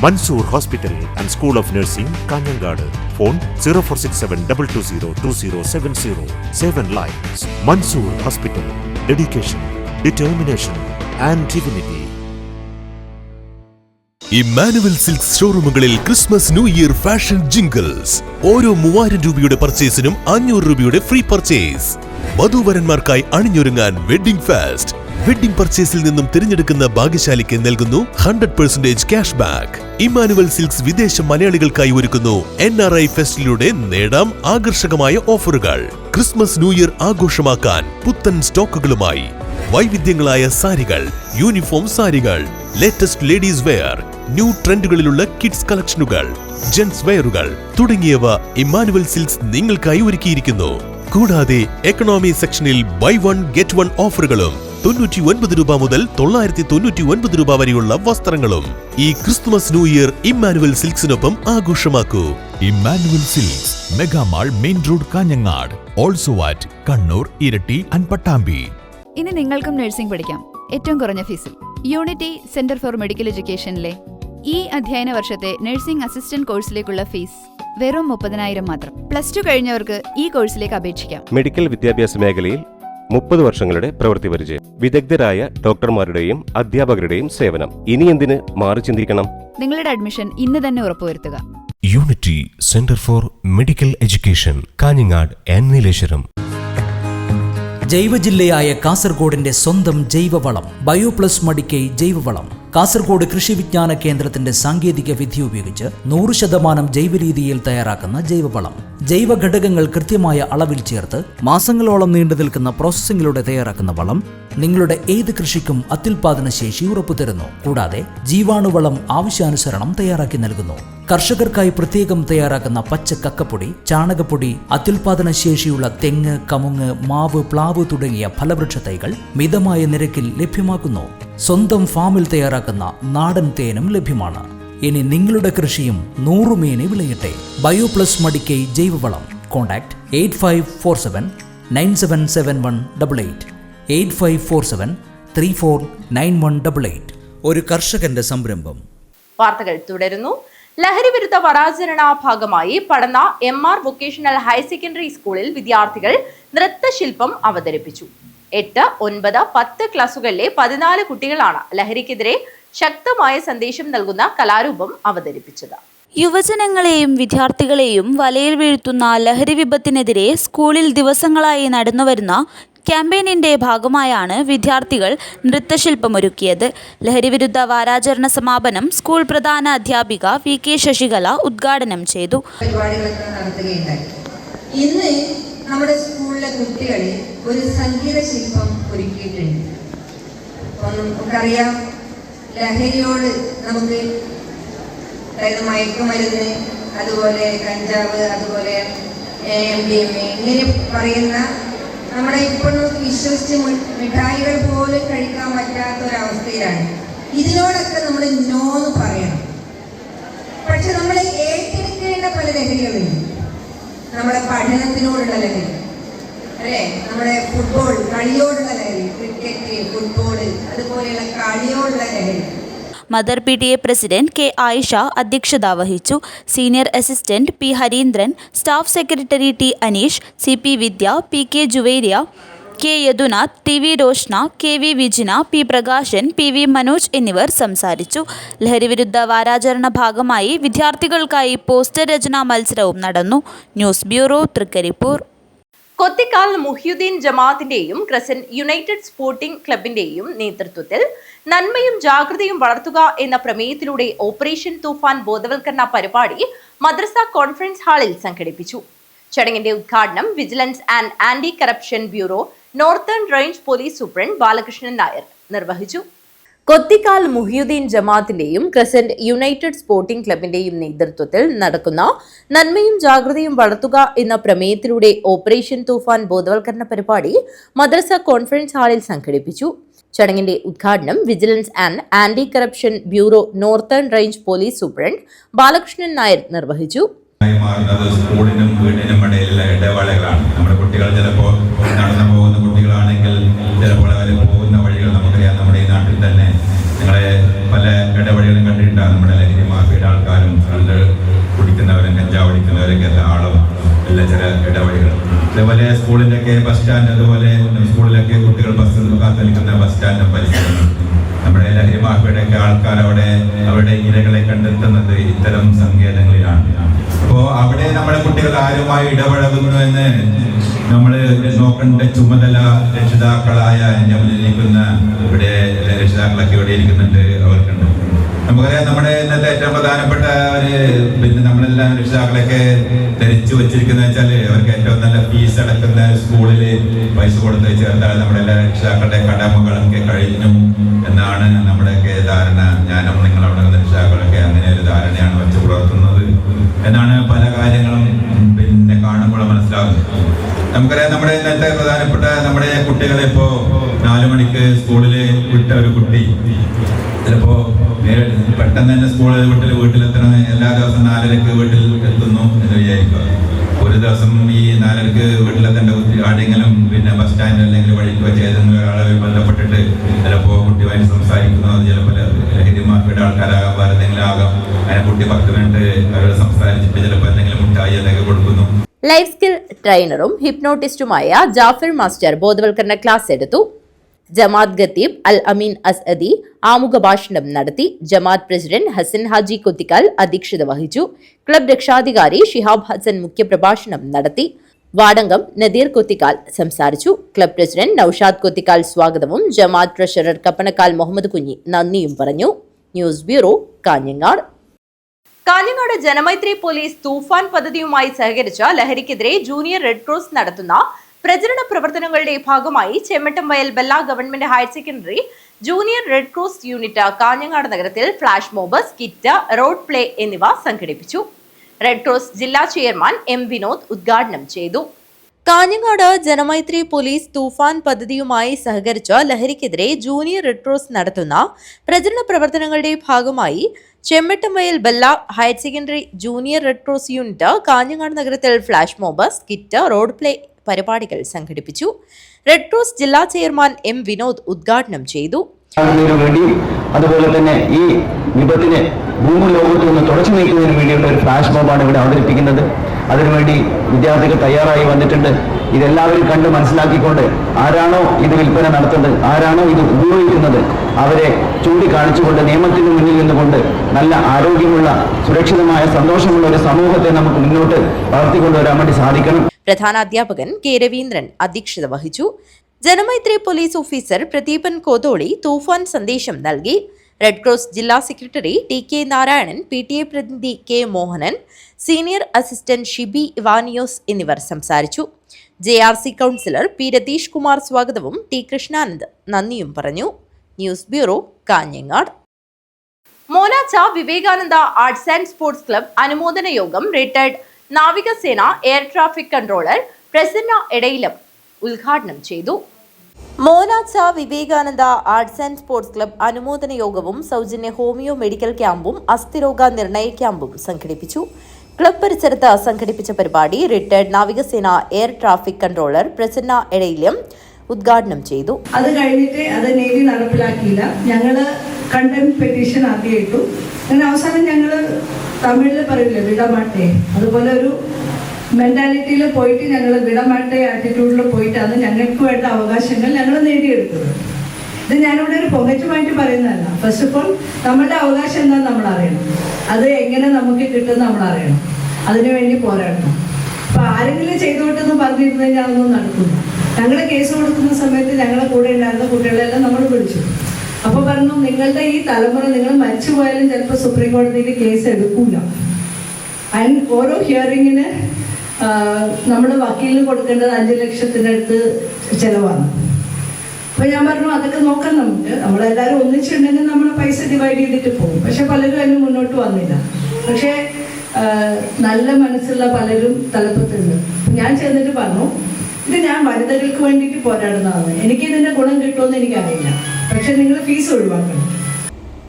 Mansoor hospital and school of nursing, Kanhangad. Phone 0467222070. 7 lives. Mansoor hospital. Dedication, determination and divinity. Emmanuel silks ഷോറൂമുകളിൽ Christmas new year fashion jingles. ഓരോ 3000 രൂപയുടെ പർച്ചേസിനും 500 രൂപയുടെ free purchase. വധൂവരന്മാർക്കായി അണിഞ്ഞൊരുങ്ങാൻ wedding fest. Wedding പർച്ചേസിൽ നിന്നും തിരഞ്ഞെടുക്കുന്ന ഭാഗ്യശാലിക്ക് നൽകുന്നു 100% ക്യാഷ് ബാക്ക്. ഇമ്മാനുവൽ സിൽക്സ് വിദേശ മലയാളികൾക്കായി ഒരുക്കുന്നു NRI ഫെസ്റ്റിലൂടെ നേടാം ആകർഷകമായ ഓഫറുകൾ. ക്രിസ്മസ് ന്യൂ ഇയർ ആഘോഷമാക്കാൻ പുത്തൻ സ്റ്റോക്കുകളുമായി വൈവിധ്യങ്ങളായ സാരികൾ, യൂണിഫോം സാരികൾ, ലേറ്റസ്റ്റ് ലേഡീസ് വെയർ, ന്യൂ ട്രെൻഡുകളിലുള്ള കിഡ്സ് കളക്ഷനുകൾ, ജെന്റ്സ് വെയറുകൾ തുടങ്ങിയവ ഇമ്മാനുവൽ സിൽക്സ് നിങ്ങൾക്കായി ഒരുക്കിയിരിക്കുന്നു. കൂടാതെ എക്കണോമി സെക്ഷനിൽ ബൈ 1 ഗെറ്റ് 1 ഓഫറുകളും 99 രൂപ മുതൽ 999 രൂപ വരെയുള്ള വസ്ത്രങ്ങളും. ഈ ക്രിസ്തുമസ് ന്യൂ ഇയർ ഇമ്മാനുവൽ സിൽക്സിനൊപ്പം ആഘോഷമാക്കൂ. Emmanuel silks, megamall, main road, Kanhangad. Also at Kannur, Iritty and Pattambi. ഇനി നിങ്ങൾക്കും നഴ്സിംഗ് പഠിക്കാം ഏറ്റവും കുറഞ്ഞ ഫീസിൽ. യൂണിറ്റി സെന്റർ ഫോർ മെഡിക്കൽ എഡ്യൂക്കേഷനിലെ ഈ അധ്യയന വർഷത്തെ നഴ്സിംഗ് അസിസ്റ്റന്റ് കോഴ്സിലേക്കുള്ള ഫീസ് വെറും 30,000 മാത്രം. +2 കഴിഞ്ഞവർക്ക് ഈ കോഴ്സിലേക്ക് അപേക്ഷിക്കാം. മെഡിക്കൽ വിദ്യാഭ്യാസ മേഖലയിൽ 30 വർഷങ്ങളുടെ പ്രവൃത്തി പരിചയം, വിദഗ്ധരായ ഡോക്ടർമാരുടെയും അധ്യാപകരുടെയും സേവനം. ഇനി എന്തിന് മാറി ചിന്തിക്കണം? നിങ്ങളുടെ അഡ്മിഷൻ ഇന്ന് തന്നെ ഉറപ്പുവരുത്തുക. Unity centre for medical education, Kanhangad and Nileshwaram. ജൈവജില്ലയായ കാസർഗോഡിന്റെ സ്വന്തം ജൈവവളം ബയോപ്ലസ് മടിക്കൈ ജൈവവളം. കാസർഗോഡ് കൃഷി വിജ്ഞാന കേന്ദ്രത്തിന്റെ സാങ്കേതിക വിദ്യ ഉപയോഗിച്ച് 100% ജൈവരീതിയിൽ തയ്യാറാക്കുന്ന ജൈവവളം. ജൈവ ഘടകങ്ങൾ കൃത്യമായ അളവിൽ ചേർത്ത് മാസങ്ങളോളം നീണ്ടു നിൽക്കുന്ന പ്രോസസ്സിംഗിലൂടെ തയ്യാറാക്കുന്ന വളം നിങ്ങളുടെ ഏത് കൃഷിക്കും അത്യുൽപാദന ശേഷി ഉറപ്പുതരുന്നു. കൂടാതെ ജീവാണുവളം ആവശ്യാനുസരണം തയ്യാറാക്കി നൽകുന്നു. കർഷകർക്കായി പ്രത്യേകം തയ്യാറാക്കുന്ന പച്ച കക്കപ്പൊടി, ചാണകപ്പൊടി, അത്യുൽപാദന ശേഷിയുള്ള തെങ്ങ്, കമുങ്ങ്, മാവ്, പ്ലാവ് തുടങ്ങിയ ഫലവൃക്ഷ തൈകൾ മിതമായ നിരക്കിൽ ലഭ്യമാക്കുന്നു. സ്വന്തം ഫാമിൽ തയ്യാറാക്കുന്ന നാടൻ തേനും ലഭ്യമാണ്. ഇനി നിങ്ങളുടെ കൃഷിയും 100 മേനി വിളയട്ടെ. ബയോപ്ലസ് മടിക്കൈ ജൈവവളം. കോൺടാക്ട് 8547977188, 8547349188. ഒരു കർഷകന്റെ സംരംഭം. വാർത്തകൾ തുടരുന്നു. ലഹരി വിരുദ്ധ വാരാചരണ ഭാഗമായി പടന്ന MR വൊക്കേഷണൽ ഹയർ സെക്കൻഡറി സ്കൂളിൽ വിദ്യാർത്ഥികൾ നൃത്തശില്പം അവതരിപ്പിച്ചു. 8, 9, 10 ക്ലാസുകളിലെ 14 കുട്ടികളാണ് ലഹരിക്കെതിരെ ശക്തമായ സന്ദേശം നൽകുന്ന കലാരൂപം അവതരിപ്പിച്ചത്. യുവജനങ്ങളെയും വിദ്യാർത്ഥികളെയും വലയിൽ വീഴ്ത്തുന്ന ലഹരി വിപത്തിനെതിരെ സ്കൂളിൽ ദിവസങ്ങളായി നടന്നുവരുന്ന ക്യാമ്പയിനിന്റെ ഭാഗമായാണ് വിദ്യാർത്ഥികൾ നൃത്തശില്പമൊരുക്കിയത്. ലഹരിവിരുദ്ധ വാരാചരണ സമാപനം സ്കൂൾ പ്രധാന അധ്യാപിക VK ശശികല ഉദ്ഘാടനം ചെയ്തു. പരിപാടികളൊക്കെ നടത്തുകയുണ്ടായി. ഇന്ന് നമ്മുടെ സ്കൂളിലെ കുട്ടികളിൽ ഒരു സംഗീത ശില്പം ഒരുക്കിയിട്ടുണ്ട്. നമുക്കറിയാം, ലഹരിയോട് നമുക്ക് മയക്കുമരുന്ന്, അതുപോലെ കഞ്ചാവ്, അതുപോലെ MDMA ഇങ്ങനെ പറയുന്ന നമ്മുടെ ഇപ്പോഴും വിശ്വസിച്ച് മിഠായികൾ പോലും കഴിക്കാൻ പറ്റാത്ത ഒരവസ്ഥയിലാണ്. ഇതിനോടൊക്കെ നമ്മൾ നോന്ന് പറയണം. പക്ഷെ നമ്മൾ ഏറ്റെടുക്കേണ്ട പല ലഹരികളുണ്ട്. നമ്മുടെ പഠനത്തിനോടുള്ള ലഹരി, അല്ലേ? നമ്മുടെ ഫുട്ബോൾ കളിയോടുള്ള ലഹരി, ക്രിക്കറ്റ്, ഫുട്ബോൾ, അതുപോലെയുള്ള കളിയോടുള്ള ലഹരി. Mother PTA president K. Ayisha അധ്യക്ഷത വഹിച്ചു. Senior assistant P. Harindran, staff secretary T. Aneesh, CP Vidya, PK Juveria, K. Yadunath, TV Roshna, KV Vijina, P. Prakashan, PV Manoj എന്നിവർ സംസാരിച്ചു. ലഹരിവിരുദ്ധ വാരാചരണ ഭാഗമായി വിദ്യാർത്ഥികൾക്കായി പോസ്റ്റർ രചനാ മത്സരവും നടന്നു. News bureau, Trikaripur. കൊത്തിക്കാൽ മുഹ്യുദ്ദീൻ ജമാഅത്തിന്റെയും ക്രസന്റ് യുണൈറ്റഡ് സ്പോർട്ടിംഗ് ക്ലബിന്റെയും നേതൃത്വത്തിൽ നന്മയും ജാഗ്രതയും വളർത്തുക എന്ന പ്രമേയത്തിലൂടെ ഓപ്പറേഷൻ തൂഫാൻ ബോധവൽക്കരണ പരിപാടി മദ്രസ കോൺഫറൻസ് ഹാളിൽ സംഘടിപ്പിച്ചു. ചടങ്ങിന്റെ ഉദ്ഘാടനം vigilance and anti corruption bureau northern range police superintendent Balakrishnan Nair നിർവഹിച്ചു. കൊത്തിക്കാൽ മുഹ്യുദ്ദീൻ ജമാഅത്തിന്റെയും ക്രസന്റ് യുണൈറ്റഡ് സ്പോർട്ടിംഗ് ക്ലബിന്റെയും നേതൃത്വത്തിൽ നടക്കുന്ന നന്മയും ജാഗ്രതയും വളർത്തുക എന്ന പ്രമേയത്തിലൂടെ ഓപ്പറേഷൻ തൂഫാൻ ബോധവൽക്കരണ പരിപാടി മദ്രസ കോൺഫറൻസ് ഹാളിൽ സംഘടിപ്പിച്ചു. ചടങ്ങിന്റെ ഉദ്ഘാടനം vigilance and anti corruption bureau northern range police superintendent Balakrishnan Nair നിർവഹിച്ചു. സ്കൂളിനും വീടിനും ഇടയിലുള്ള ഇടവേളകളാണ്. നമ്മുടെ കുട്ടികൾ ചിലപ്പോൾ നടന്നു പോകുന്ന കുട്ടികളാണെങ്കിൽ ചിലപ്പോൾ അവർ പോകുന്ന വഴികൾ നമുക്കറിയാം. നമ്മുടെ ഈ നാട്ടിൽ തന്നെ നിങ്ങളെ പല ഇടവഴികളും കണ്ടിട്ടുണ്ടാകും. നമ്മുടെ ലഹരി മാഫിയുടെ ആൾക്കാരും കണ്ട് കുടിക്കുന്നവരും കഞ്ചാവ് അടിക്കുന്നവരൊക്കെ ആളും എല്ലാ ചില ഇടവഴികൾ. അതേപോലെ സ്കൂളിലൊക്കെ ബസ് സ്റ്റാൻഡ്, അതുപോലെ സ്കൂളിലൊക്കെ കുട്ടികൾ ബസ് കാത്തിരിക്കുന്ന ബസ് സ്റ്റാൻഡും പരിസരങ്ങളും നമ്മുടെ ലഹരി മാഫിയുടെയൊക്കെ ആൾക്കാർ അവരുടെ ഇരകളെ കണ്ടെത്തുന്നത് ഇത്തരം സങ്കേതങ്ങളിലാണ്. അപ്പോൾ അവിടെ നമ്മുടെ കുട്ടികൾ ആരുമായി ഇടപഴകുന്നു എന്ന് നമ്മൾ നോക്കേണ്ട ചുമതല രക്ഷിതാക്കളായ എൻ്റെ മുന്നിൽ നിൽക്കുന്ന ഇവിടെ രക്ഷിതാക്കളൊക്കെ ഇവിടെ ഇരിക്കുന്നുണ്ട്, അവർക്കുണ്ട്. നമുക്കറിയാം നമ്മുടെ ഇന്നത്തെ ഏറ്റവും പ്രധാനപ്പെട്ട നമ്മളെല്ലാം രക്ഷിതാക്കളൊക്കെ ധരിച്ചു വെച്ചിരിക്കുന്ന വെച്ചാൽ അവർക്ക് ഏറ്റവും നല്ല ഫീസ് അടക്കുന്ന സ്കൂളിൽ പൈസ കൊടുത്ത് ചേർത്താൽ നമ്മുടെ എല്ലാ രക്ഷിതാക്കളുടെ കടമകളൊക്കെ കഴിഞ്ഞു എന്നാണ് നമ്മുടെയൊക്കെ ധാരണ. ഞാനും നിങ്ങളവിടെ രക്ഷിതാക്കളൊക്കെ അങ്ങനെ ഒരു ധാരണയാണ് വെച്ച് പുലർത്തുന്നത് എന്നാണ് പല കാര്യങ്ങളും കാണുമ്പോൾ മനസ്സിലാകുന്നത്. നമുക്കറിയാം നമ്മുടെ ഇന്നത്തെ പ്രധാനപ്പെട്ട നമ്മുടെ കുട്ടികളെ ഇപ്പോൾ 4 മണിക്ക് സ്കൂളിൽ വിട്ട ഒരു കുട്ടി ചിലപ്പോൾ പെട്ടെന്ന് തന്നെ സ്കൂളിൽ വീട്ടിലെത്തണം. എല്ലാ ദിവസവും 4:30 വീട്ടിൽ എത്തുന്നു എന്ന് വിചാരിക്കുക. ഒരു ദിവസം ഈ 4:30 വീട്ടിലെത്തേണ്ട കുട്ടി ആരെങ്കിലും ബസ് സ്റ്റാൻഡ് അല്ലെങ്കിൽ വഴിക്ക് വെച്ച് ഏതെങ്കിലും ഒരാളെ ബന്ധപ്പെട്ടിട്ട് ചിലപ്പോൾ കുട്ടിയുമായിട്ട് സംസാരിക്കുന്നു. അത് ചിലപ്പോൾ ലഹരി മാഫിയുടെ ആൾക്കാരാകാം, വേറെ എന്തെങ്കിലും ആകാം. അങ്ങനെ കുട്ടി 10 മിനിറ്റ് അവരോട് സംസാരിച്ചിട്ട് ചിലപ്പോൾ എന്തെങ്കിലും മുട്ടായി എന്തൊക്കെ കൊടുക്കുന്നു. ലൈഫ് സ്കിൽ ട്രെയിനറും ഹിപ്നോട്ടിസ്റ്റുമായ ജാഫർ മാസ്റ്റർ ബോധവൽക്കരണ ക്ലാസ് എടുത്തു. ജമാഅത്ത് ഖത്തീബ് അൽ അമീൻ അസ്അദി ആമുഖ ഭാഷണം നടത്തി. ജമാഅത്ത് പ്രസിഡന്റ് ഹസൻ ഹാജി കൊത്തിക്കാൽ അധ്യക്ഷത വഹിച്ചു. ക്ലബ് രക്ഷാധികാരി ഷിഹാബ് ഹസൻ മുഖ്യപ്രഭാഷണം നടത്തി. വാർഡംഗം നദീർ കൊത്തിക്കാൽ സംസാരിച്ചു. ക്ലബ് പ്രസിഡന്റ് നൌഷാദ് കൊത്തിക്കാൽ സ്വാഗതവും ജമാഅത്ത് ട്രഷറർ കപ്പനക്കാൽ മുഹമ്മദ് കുഞ്ഞി നന്ദിയും പറഞ്ഞു. News bureau, Kanhangad. Kanhangad Janamaithri police Toofan പദ്ധതിയുമായി സഹകരിച്ച ലഹരിക്കെതിരെ ജൂനിയർ റെഡ് ക്രോസ് നടത്തുന്ന പ്രചരണ പ്രവർത്തനങ്ങളുടെ ഭാഗമായി Chemmattamvayal Bella government higher secondary junior red cross unit Kanhangad നഗരത്തിൽ flash mob, skit, road play എന്നിവ സംഘടിപ്പിച്ചു. റെഡ് ക്രോസ് ജില്ലാ ചെയർമാൻ M. വിനോദ് ഉദ്ഘാടനം ചെയ്തു. കാഞ്ഞങ്ങാട് ജനമൈത്രി പോലീസ് തൂഫാൻ പദ്ധതിയുമായി സഹകരിച്ച ലഹരിക്കെതിരെ ജൂനിയർ റെഡ് ക്രോസ് നടത്തുന്ന പ്രചരണ പ്രവർത്തനങ്ങളുടെ ഭാഗമായി Chemmattamvayal Bella higher secondary junior red cross unit Kanhangad നഗരത്തിൽ flash mob, skit, road play പരിപാടികൾ സംഘടിപ്പിച്ചു. റെഡ് ക്രോസ് ജില്ലാ ചെയർമാൻ M. വിനോദ് ഉദ്ഘാടനം ചെയ്തു. അതുപോലെ തന്നെ ഈ വിപത്തിനെ ഭൂമി ലോകത്ത് നിന്ന് തുടച്ചു നീക്കുന്നതിന് വേണ്ടിയുള്ള ഒരു ഫ്ലാഷ് മോബാണ് ഇവിടെ അവതരിപ്പിക്കുന്നത്. അതിനുവേണ്ടി വിദ്യാർത്ഥികൾ തയ്യാറായി വന്നിട്ടുണ്ട്. ഇതെല്ലാവരും കണ്ട് മനസ്സിലാക്കിക്കൊണ്ട് ആരാണോ ഇത് വിൽപ്പന നടത്തുന്നത്, ആരാണോ ഇത് ഉപയോഗിക്കുന്നത്, അവരെ ചൂണ്ടിക്കാണിച്ചുകൊണ്ട് നിയമത്തിന് മുന്നിൽ നിന്നുകൊണ്ട് നല്ല ആരോഗ്യമുള്ള, സുരക്ഷിതമായ, സന്തോഷമുള്ള ഒരു സമൂഹത്തെ നമുക്ക് മുന്നോട്ട് വളർത്തിക്കൊണ്ടുവരാൻ വേണ്ടി സാധിക്കണം. പ്രധാനാധ്യാപകൻ K. രവീന്ദ്രൻ അധ്യക്ഷത വഹിച്ചു. ജനമൈത്രി പോലീസ് ഓഫീസർ പ്രദീപൻ കോതോളി തൂഫാൻ സന്ദേശം നൽകി. റെഡ് ക്രോസ് ജില്ലാ സെക്രട്ടറി TK നാരായണൻ, PTA പ്രതിനിധി K. Mohanan, senior assistant Shibi Ivanios എന്നിവർ സംസാരിച്ചു. JRC councillor P. Ratheesh Kumar സ്വാഗതവും T. കൃഷ്ണാനന്ദ് നന്ദിയും പറഞ്ഞു. News bureau, Kanhangad. Monacha Vivekananda arts and sports club അനുമോദന യോഗം റിട്ടയർഡ് നാവികസേന air traffic controller Prasanna Edayilam ഉദ്ഘാടനം ചെയ്തു. Monacha Vivekananda arts and sports club അനുമോദന യോഗവും സൗജന്യ ഹോമിയോ മെഡിക്കൽ ക്യാമ്പും അസ്ഥിരോഗ നിർണയ ക്യാമ്പും സംഘടിപ്പിച്ചു. ക്ലബ് പരിസരത്ത് സംഘടിപ്പിച്ച പരിപാടി റിട്ടയർഡ് നാവികസേന air traffic controller Prasanna Edayilam ഉദ്ഘാടനം ചെയ്തു. അത് കഴിഞ്ഞിട്ട് അത് നേവി നടപ്പിലാക്കിയില്ല. ഞങ്ങള് കണ്ടംപ്റ്റ് പെറ്റീഷൻ ആദ്യം ഇട്ടു. അങ്ങനെ അവസാനം ഞങ്ങൾ തമിഴിൽ പറയില്ലേ വിടമാട്ടെ, അതുപോലെ ഒരു മെൻറ്റാലിറ്റിയിൽ പോയിട്ട് ഞങ്ങൾ വിടമാട്ടെ ആറ്റിറ്റ്യൂഡിൽ പോയിട്ടാണ് ഞങ്ങൾക്ക് വേണ്ട അവകാശങ്ങൾ ഞങ്ങൾ നേടിയെടുത്തത്. ഇത് ഞാനിവിടെ ഒരു പൊങ്ങച്ചുമായിട്ട് പറയുന്നതല്ല. ഫസ്റ്റ് ഓഫ് ഓൾ നമ്മുടെ അവകാശം എന്താണെന്ന് നമ്മൾ അറിയണം, അത് എങ്ങനെ നമുക്ക് കിട്ടുമെന്ന് നമ്മൾ അറിയണം, അതിനുവേണ്ടി പോരാടണം. അപ്പോൾ ആരെങ്കിലും ചെയ്തോട്ടെന്ന് പറഞ്ഞിരുന്നു കഴിഞ്ഞാൽ അതൊന്നും നടക്കില്ല. ഞങ്ങൾ കേസ് കൊടുക്കുന്ന സമയത്ത് ഞങ്ങളുടെ കൂടെ ഉണ്ടായിരുന്ന കുട്ടികളെല്ലാം നമ്മൾ വിളിച്ചു. അപ്പോൾ പറഞ്ഞു, നിങ്ങളുടെ ഈ തലമുറ നിങ്ങൾ മരിച്ചു പോയാലും ചിലപ്പോൾ സുപ്രീം കോടതിയിൽ കേസ് എടുക്കൂല. അതിന് ഓരോ ഹിയറിങ്ങിന് നമ്മൾ വക്കീലിന് കൊടുക്കേണ്ടത് 5 ലക്ഷത്തിനടുത്ത് ചിലവാണ്. അപ്പോൾ ഞാൻ പറഞ്ഞു, അതൊക്കെ നോക്കാം, നമ്മളെല്ലാവരും ഒന്നിച്ചിട്ടുണ്ടെങ്കിൽ നമ്മൾ പൈസ ഡിവൈഡ് ചെയ്തിട്ട് പോകും. പക്ഷെ പലരും അതിന് മുന്നോട്ട് വന്നില്ല. പക്ഷേ നല്ല മനസ്സുള്ള പലരും തലപ്പത്തുണ്ട്. ഞാൻ ചെന്നിട്ട് പറഞ്ഞു, ഇത് ഞാൻ വനിതകൾക്ക് വേണ്ടിയിട്ട് പോരാടുന്നതാണ്, എനിക്കിതിൻ്റെ ഗുണം കിട്ടുമെന്ന് എനിക്കറിയില്ല, പക്ഷെ നിങ്ങൾ ഫീസ് ഒഴിവാക്കണം.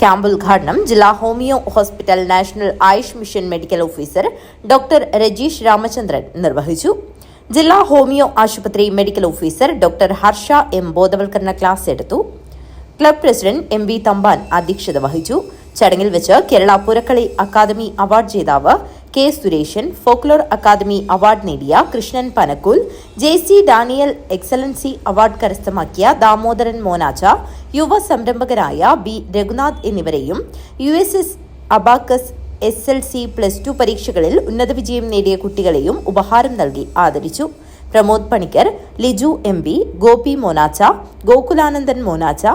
ക്യാമ്പ് ഉദ്ഘാടനം ജില്ലാ homeo hospital national Ayush mission medical officer doctor Rajeesh Ramachandran നിർവഹിച്ചു. ജില്ലാ ഹോമിയോ ആശുപത്രി medical officer doctor Harsha M ബോധവൽക്കരണ ക്ലാസ് എടുത്തു. ക്ലബ് പ്രസിഡന്റ് MV തമ്പാൻ അധ്യക്ഷത വഹിച്ചു. ചടങ്ങിൽ വെച്ച് കേരള പുരക്കളി അക്കാദമി അവാർഡ് ജേതാവ് K. Sureshan, folklore academy award നേടിയ Krishnan Panakkool, JC Daniel excellency award കരസ്ഥമാക്കിയ ദാമോദരൻ മോനാച്ച, യുവ സംരംഭകരായ B. രഘുനാഥ് എന്നിവരെയും USS അബാക്കസ് SLC +2 പരീക്ഷകളിൽ ഉന്നത വിജയം നേടിയ കുട്ടികളെയും ഉപഹാരം നൽകി ആദരിച്ചു. പ്രമോദ് പണിക്കർ, ലിജു MB, ഗോപി മോനാച്ച, ഗോകുലാനന്ദൻ മോനാച്ച,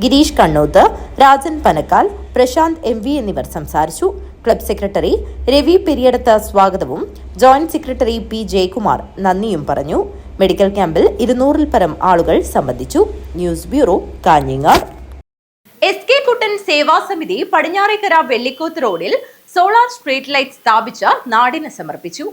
ഗിരീഷ് കണ്ണോത്ത്, രാജൻ പനക്കാൽ, പ്രശാന്ത് MV എന്നിവർ സംസാരിച്ചു. ക്ലബ് സെക്രട്ടറി രവി പെരിയടത്ത് സ്വാഗതവും ജോയിന്റ് സെക്രട്ടറി P. ജയകുമാർ നന്ദിയും പറഞ്ഞു. മെഡിക്കൽ ക്യാമ്പിൽ 200-ൽ പരം ആളുകൾ സംബന്ധിച്ചു. News bureau, Kanhangad. SK Kuttan Seva സമിതി പടിഞ്ഞാറേക്കര വെള്ളിക്കോത്ത് റോഡിൽ സോളാർ സ്ട്രീറ്റ് ലൈറ്റ് സ്ഥാപിച്ച് നാടിന് സമർപ്പിച്ചു.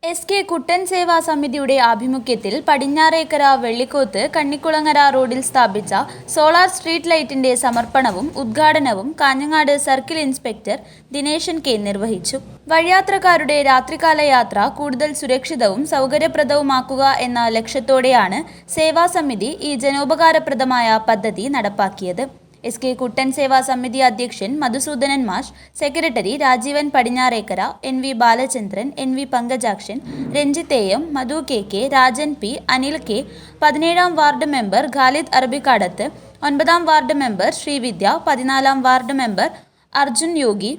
SK കുട്ടൻ സേവാ സമിതിയുടെ ആഭിമുഖ്യത്തിൽ പടിഞ്ഞാറേക്കര വെള്ളിക്കോത്ത് കണ്ണിക്കുളങ്ങര റോഡിൽ സ്ഥാപിച്ച സോളാർ സ്ട്രീറ്റ് ലൈറ്റിന്റെ സമർപ്പണവും ഉദ്ഘാടനവും Kanhangad circle inspector Dineshan K. നിർവഹിച്ചു. വഴിയാത്രക്കാരുടെ രാത്രികാല യാത്ര കൂടുതൽ സുരക്ഷിതവും സൗകര്യപ്രദവുമാക്കുക എന്ന ലക്ഷ്യത്തോടെയാണ് സേവാസമിതി ഈ ജനോപകാരപ്രദമായ പദ്ധതി നടപ്പാക്കിയത്. SK കുട്ടൻ സേവാ സമിതി അധ്യക്ഷൻ മധുസൂദനൻ മാഷ്, secretary Rajeevan Padinjarekkara, NV Balachandran, NV Pankajakshan, Ranjith AM, Madhu KK, Rajan P, Anil K, 17-ാം വാർഡ് മെമ്പർ ഖാലിദ് അറബിക്കാടത്ത്, 9-ാം വാർഡ് മെമ്പർ ശ്രീവിദ്യ, 14-ാം വാർഡ് മെമ്പർ അർജുൻ യോഗി,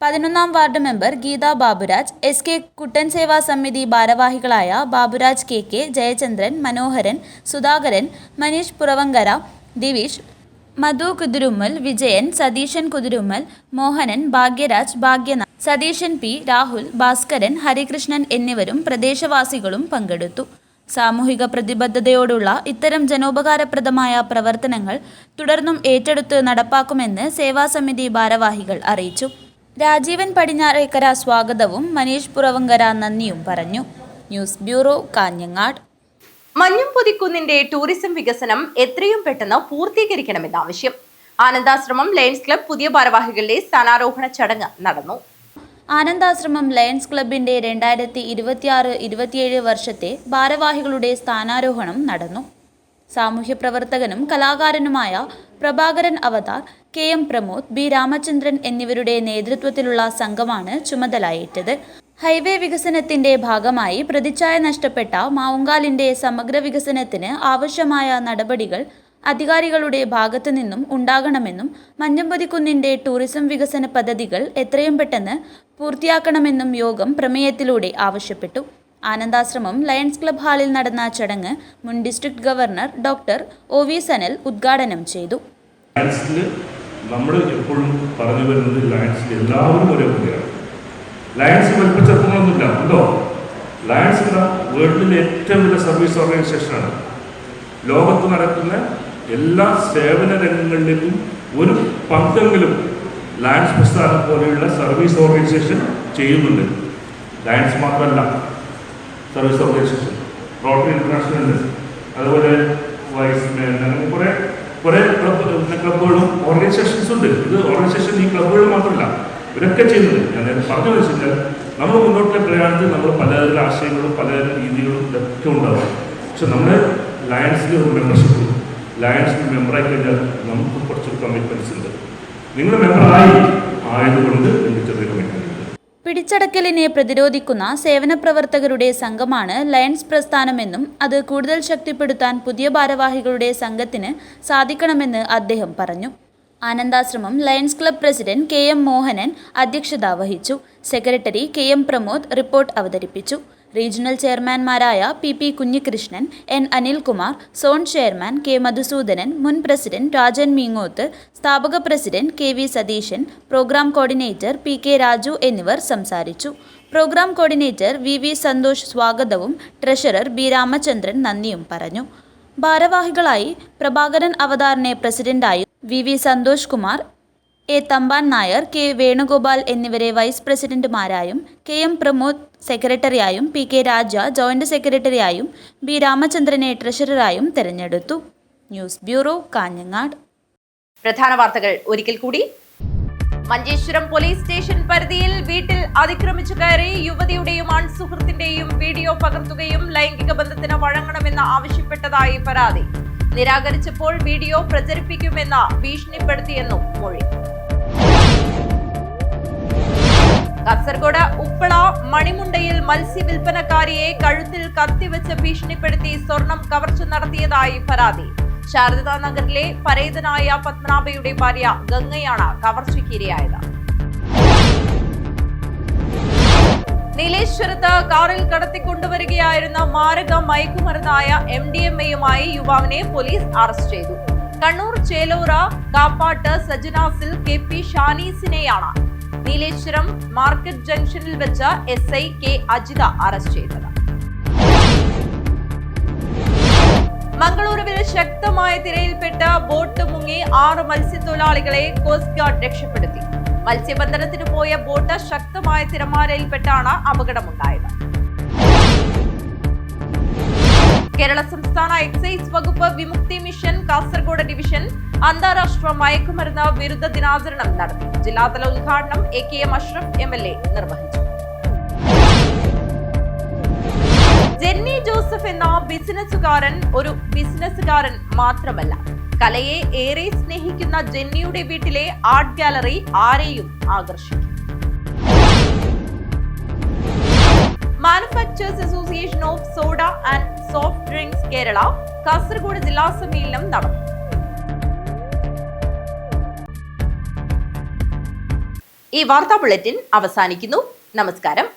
11-ാം ward member Geetha Baburaj, SK Kuttan Seva Samithi ഭാരവാഹികളായ ബാബുരാജ് KK, ജയചന്ദ്രൻ, മനോഹരൻ, സുധാകരൻ, മനീഷ് പുറവങ്കര, ദിവിഷ്, മധു കുതിരുമ്മൽ, വിജയൻ, സതീശൻ കുതിരുമ്മൽ, മോഹനൻ, ഭാഗ്യരാജ്, ഭാഗ്യനാഥ്, സതീശൻ P, രാഹുൽ, ഭാസ്കരൻ, ഹരികൃഷ്ണൻ എന്നിവരും പ്രദേശവാസികളും പങ്കെടുത്തു. സാമൂഹിക പ്രതിബദ്ധതയോടുള്ള ഇത്തരം ജനോപകാരപ്രദമായ പ്രവർത്തനങ്ങൾ തുടർന്നും ഏറ്റെടുത്ത് നടപ്പാക്കുമെന്ന് സേവാസമിതി ഭാരവാഹികൾ അറിയിച്ചു. രാജീവൻ പടിഞ്ഞാറേക്കര സ്വാഗതവും മനീഷ് പുറവങ്കര നന്ദിയും പറഞ്ഞു. News bureau, Kanhangad. മഞ്ഞുംപൊതിക്കുന്നിന്റെ ടൂറിസം വികസനം എത്രയും പെട്ടെന്ന് പൂർത്തീകരിക്കണമെന്ന ആവശ്യം. ആനന്ദാശ്രമം ലയൺസ് ക്ലബ് പുതിയ ഭാരവാഹികളുടെ സ്ഥാനാരോഹണ ചടങ്ങ് നടന്നു. ആനന്ദാശ്രമം ലയൺസ് ക്ലബിന്റെ 2026-27 വർഷത്തെ ഭാരവാഹികളുടെ സ്ഥാനാരോഹണം നടന്നു. സാമൂഹ്യ പ്രവർത്തകനും കലാകാരനുമായ പ്രഭാകരൻ അവതാർ, KM പ്രമോദ്, B രാമചന്ദ്രൻ എന്നിവരുടെ നേതൃത്വത്തിലുള്ള സംഘമാണ് ചുമതലയേറ്റത്. ഹൈവേ വികസനത്തിന്റെ ഭാഗമായി പ്രതിച്ഛായ നഷ്ടപ്പെട്ട മാവുങ്കാലിന്റെ സമഗ്ര വികസനത്തിന് ആവശ്യമായ നടപടികൾ അധികാരികളുടെ ഭാഗത്തു നിന്നും ഉണ്ടാകണമെന്നും മഞ്ഞുംപൊതിക്കുന്നിന്റെ ടൂറിസം വികസന പദ്ധതികൾ എത്രയും പെട്ടെന്ന് പൂർത്തിയാക്കണമെന്നും യോഗം പ്രമേയത്തിലൂടെ ആവശ്യപ്പെട്ടു. ആനന്ദാശ്രമം ലയൺസ് ക്ലബ് ഹാളിൽ നടന്ന ചടങ്ങ് മുൻ district governor doctor OV Sanal ഉദ്ഘാടനം ചെയ്തു. നമ്മൾ എപ്പോഴും പറഞ്ഞു വരുന്നത് ലയൺസിൽ എല്ലാവരും ഒരേ കുട്ടിയാണ്. ലയൺസ് വലിപ്പ ചെറുപ്പങ്ങളൊന്നുമില്ല, ഉണ്ടോ? ലയൺസ് എന്ന വേൾഡിലെ ഏറ്റവും വലിയ സർവീസ് ഓർഗനൈസേഷനാണ്. ലോകത്ത് നടക്കുന്ന എല്ലാ സേവന രംഗങ്ങളിലേക്കും ഒരു പങ്കെങ്കിലും ലയൺസ് പ്രസ്ഥാനം പോലെയുള്ള സർവീസ് ഓർഗനൈസേഷൻ ചെയ്യുന്നുണ്ട്. ലയൺസ് മാത്രമല്ല, സർവീസ് ഓർഗനൈസേഷൻ റോട്ടറി ഇന്റർനാഷണൽ ഉണ്ട്, അതുപോലെ വൈസ്മാൻ, അങ്ങനെ കുറേ ക്ലബുകളും ഓർഗനൈസേഷൻസ് ഉണ്ട്. ഇത് ഓർഗനൈസേഷൻ ഈ ക്ലബുകൾ മാത്രമല്ല, ഇവരൊക്കെ ചെയ്യുന്നത്. ഞാൻ പറഞ്ഞു വെച്ച് കഴിഞ്ഞാൽ നമ്മൾ മുന്നോട്ടുള്ള പ്രയാണത്തിൽ നമ്മൾ പലതരം ആശയങ്ങളും പലതരം രീതികളും ഇതൊക്കെ ഉണ്ടാവും. പക്ഷെ നമ്മുടെ ലയൺസിൽ ഒരു മെമ്പർഷിപ്പ്, ലയൺസിൽ മെമ്പറായി കഴിഞ്ഞാൽ നമുക്ക് കുറച്ച് കമ്മിറ്റ്മെൻറ്റ്സ് ഉണ്ട്. നിങ്ങൾ മെമ്പറായി ആയതുകൊണ്ട് എനിക്ക് ചെറിയ കമ്മിറ്റി. പിടിച്ചടക്കലിനെ പ്രതിരോധിക്കുന്ന സേവന പ്രവർത്തകരുടെ സംഘമാണ് ലയൺസ് പ്രസ്ഥാനമെന്നും അത് കൂടുതൽ ശക്തിപ്പെടുത്താൻ പുതിയ ഭാരവാഹികളുടെ സംഘത്തിന് സാധിക്കണമെന്ന് അദ്ദേഹം പറഞ്ഞു. Anandashramam lions club president KM Mohanan അധ്യക്ഷത വഹിച്ചു. സെക്രട്ടറി KM പ്രമോദ് റിപ്പോർട്ട് അവതരിപ്പിച്ചു. റീജിയണൽ ചെയർമാൻമാരായ PP Kunhikrishnan, N Anilkumar, zone chairman K Madhusoodanan, മുൻ പ്രസിഡന്റ് രാജൻ മീങ്ങോത്ത്, സ്ഥാപക president KV Satheesan, program coordinator PK Raju എന്നിവർ സംസാരിച്ചു. പ്രോഗ്രാം കോർഡിനേറ്റർ VV സന്തോഷ് സ്വാഗതവും ട്രഷറർ B രാമചന്ദ്രൻ നന്ദിയും പറഞ്ഞു. ഭാരവാഹികളായി Prabhakaran അവതാറിനെ പ്രസിഡന്റായും VV Santhosh Kumar, A Thampan Nair, K Venugopal എന്നിവരെ വൈസ് പ്രസിഡന്റുമാരായും KM പ്രമോദ് സെക്രട്ടറിയായും PK രാജ ജോയിന്റ് സെക്രട്ടറിയായും B രാമചന്ദ്രനെ ട്രഷററായും തെരഞ്ഞെടുത്തു. News bureau, Kanhangad. പ്രധാന വാർത്തകൾ ഒരിക്കൽ കൂടി. മഞ്ചേശ്വരം പോലീസ് സ്റ്റേഷൻ പരിധിയിൽ വീട്ടിൽ അതിക്രമിച്ചു കയറി യുവതിയുടെയും ആൺസുഹൃത്തിന്റെയും വീഡിയോ പകർത്തുകയും ലൈംഗിക ബന്ധത്തിന് വഴങ്ങണമെന്ന് ആവശ്യപ്പെട്ടതായി പരാതി. നിരാകരിച്ചപ്പോൾ വീഡിയോ പ്രചരിപ്പിക്കുമെന്ന് ഭീഷണിപ്പെടുത്തിയെന്നും മൊഴി. കാസർഗോഡ് ഉപ്പള മണിമുണ്ടയിൽ മത്സ്യവിൽപ്പനക്കാരിയെ കഴുത്തിൽ കത്തിവെച്ച് ഭീഷണിപ്പെടുത്തി സ്വർണം കവർച്ച നടത്തിയതായി പരാതി. ശാരദാ നഗറിലെ പരേതനായ പത്മനാഭയുടെ ഭാര്യ ഗംഗയാണ് കവർച്ചയ്ക്കിരയായത്. നീലേശ്വരത്ത് കാറിൽ കടത്തിക്കൊണ്ടുവരികയായിരുന്ന മാരക മയക്കുമരുന്നായ MDMA-യുമായി യുവാവിനെ പോലീസ് അറസ്റ്റ് ചെയ്തു. കണ്ണൂർ ചേലോറ കാപ്പാട്ട് സജനാസിൽ KP ഷാനീസിനെയാണ് നീലേശ്വരം മാർക്കറ്റ് ജംഗ്ഷനിൽ വെച്ച് SI K അജിത അറസ്റ്റ് ചെയ്തത്. മംഗളൂരുവിൽ ശക്തമായ തിരയിൽപ്പെട്ട് ബോട്ട് മുങ്ങി 6 മത്സ്യത്തൊഴിലാളികളെ കോസ്റ്റ് ഗാർഡ് രക്ഷപ്പെടുത്തി. മത്സ്യബന്ധനത്തിന് പോയ ബോട്ട് ശക്തമായ തിരമാലയിൽപ്പെട്ടാണ് അപകടമുണ്ടായത്. കേരള സംസ്ഥാന എക്സൈസ് വകുപ്പ് വിമുക്തി മിഷൻ കാസർഗോഡ് ഡിവിഷൻ അന്താരാഷ്ട്ര മയക്കുമരുന്ന് വിരുദ്ധ ദിനാചരണം നടത്തി. ജില്ലാതല ഉദ്ഘാടനം AKM അഷ്റഫ് MLA നിർവഹിച്ചു. ജെന്നി ജോസഫ് എന്ന ബിസിനസ്സുകാരൻ ഒരു ബിസിനസ്സുകാരൻ മാത്രമല്ല. കലയെ ഏറെ സ്നേഹിക്കുന്ന ജെന്നിയുടെ വീട്ടിലെ ആർട്ട് ഗാലറി ആരെയും ആകർഷിക്കും. Manufacturers association of soda and soft drinks Kerala Kasaragod ജില്ലാ സമ്മേളനം നടന്നു. ഈ വാർത്താ ബുള്ളറ്റിൻ അവസാനിക്കുന്നു. നമസ്കാരം.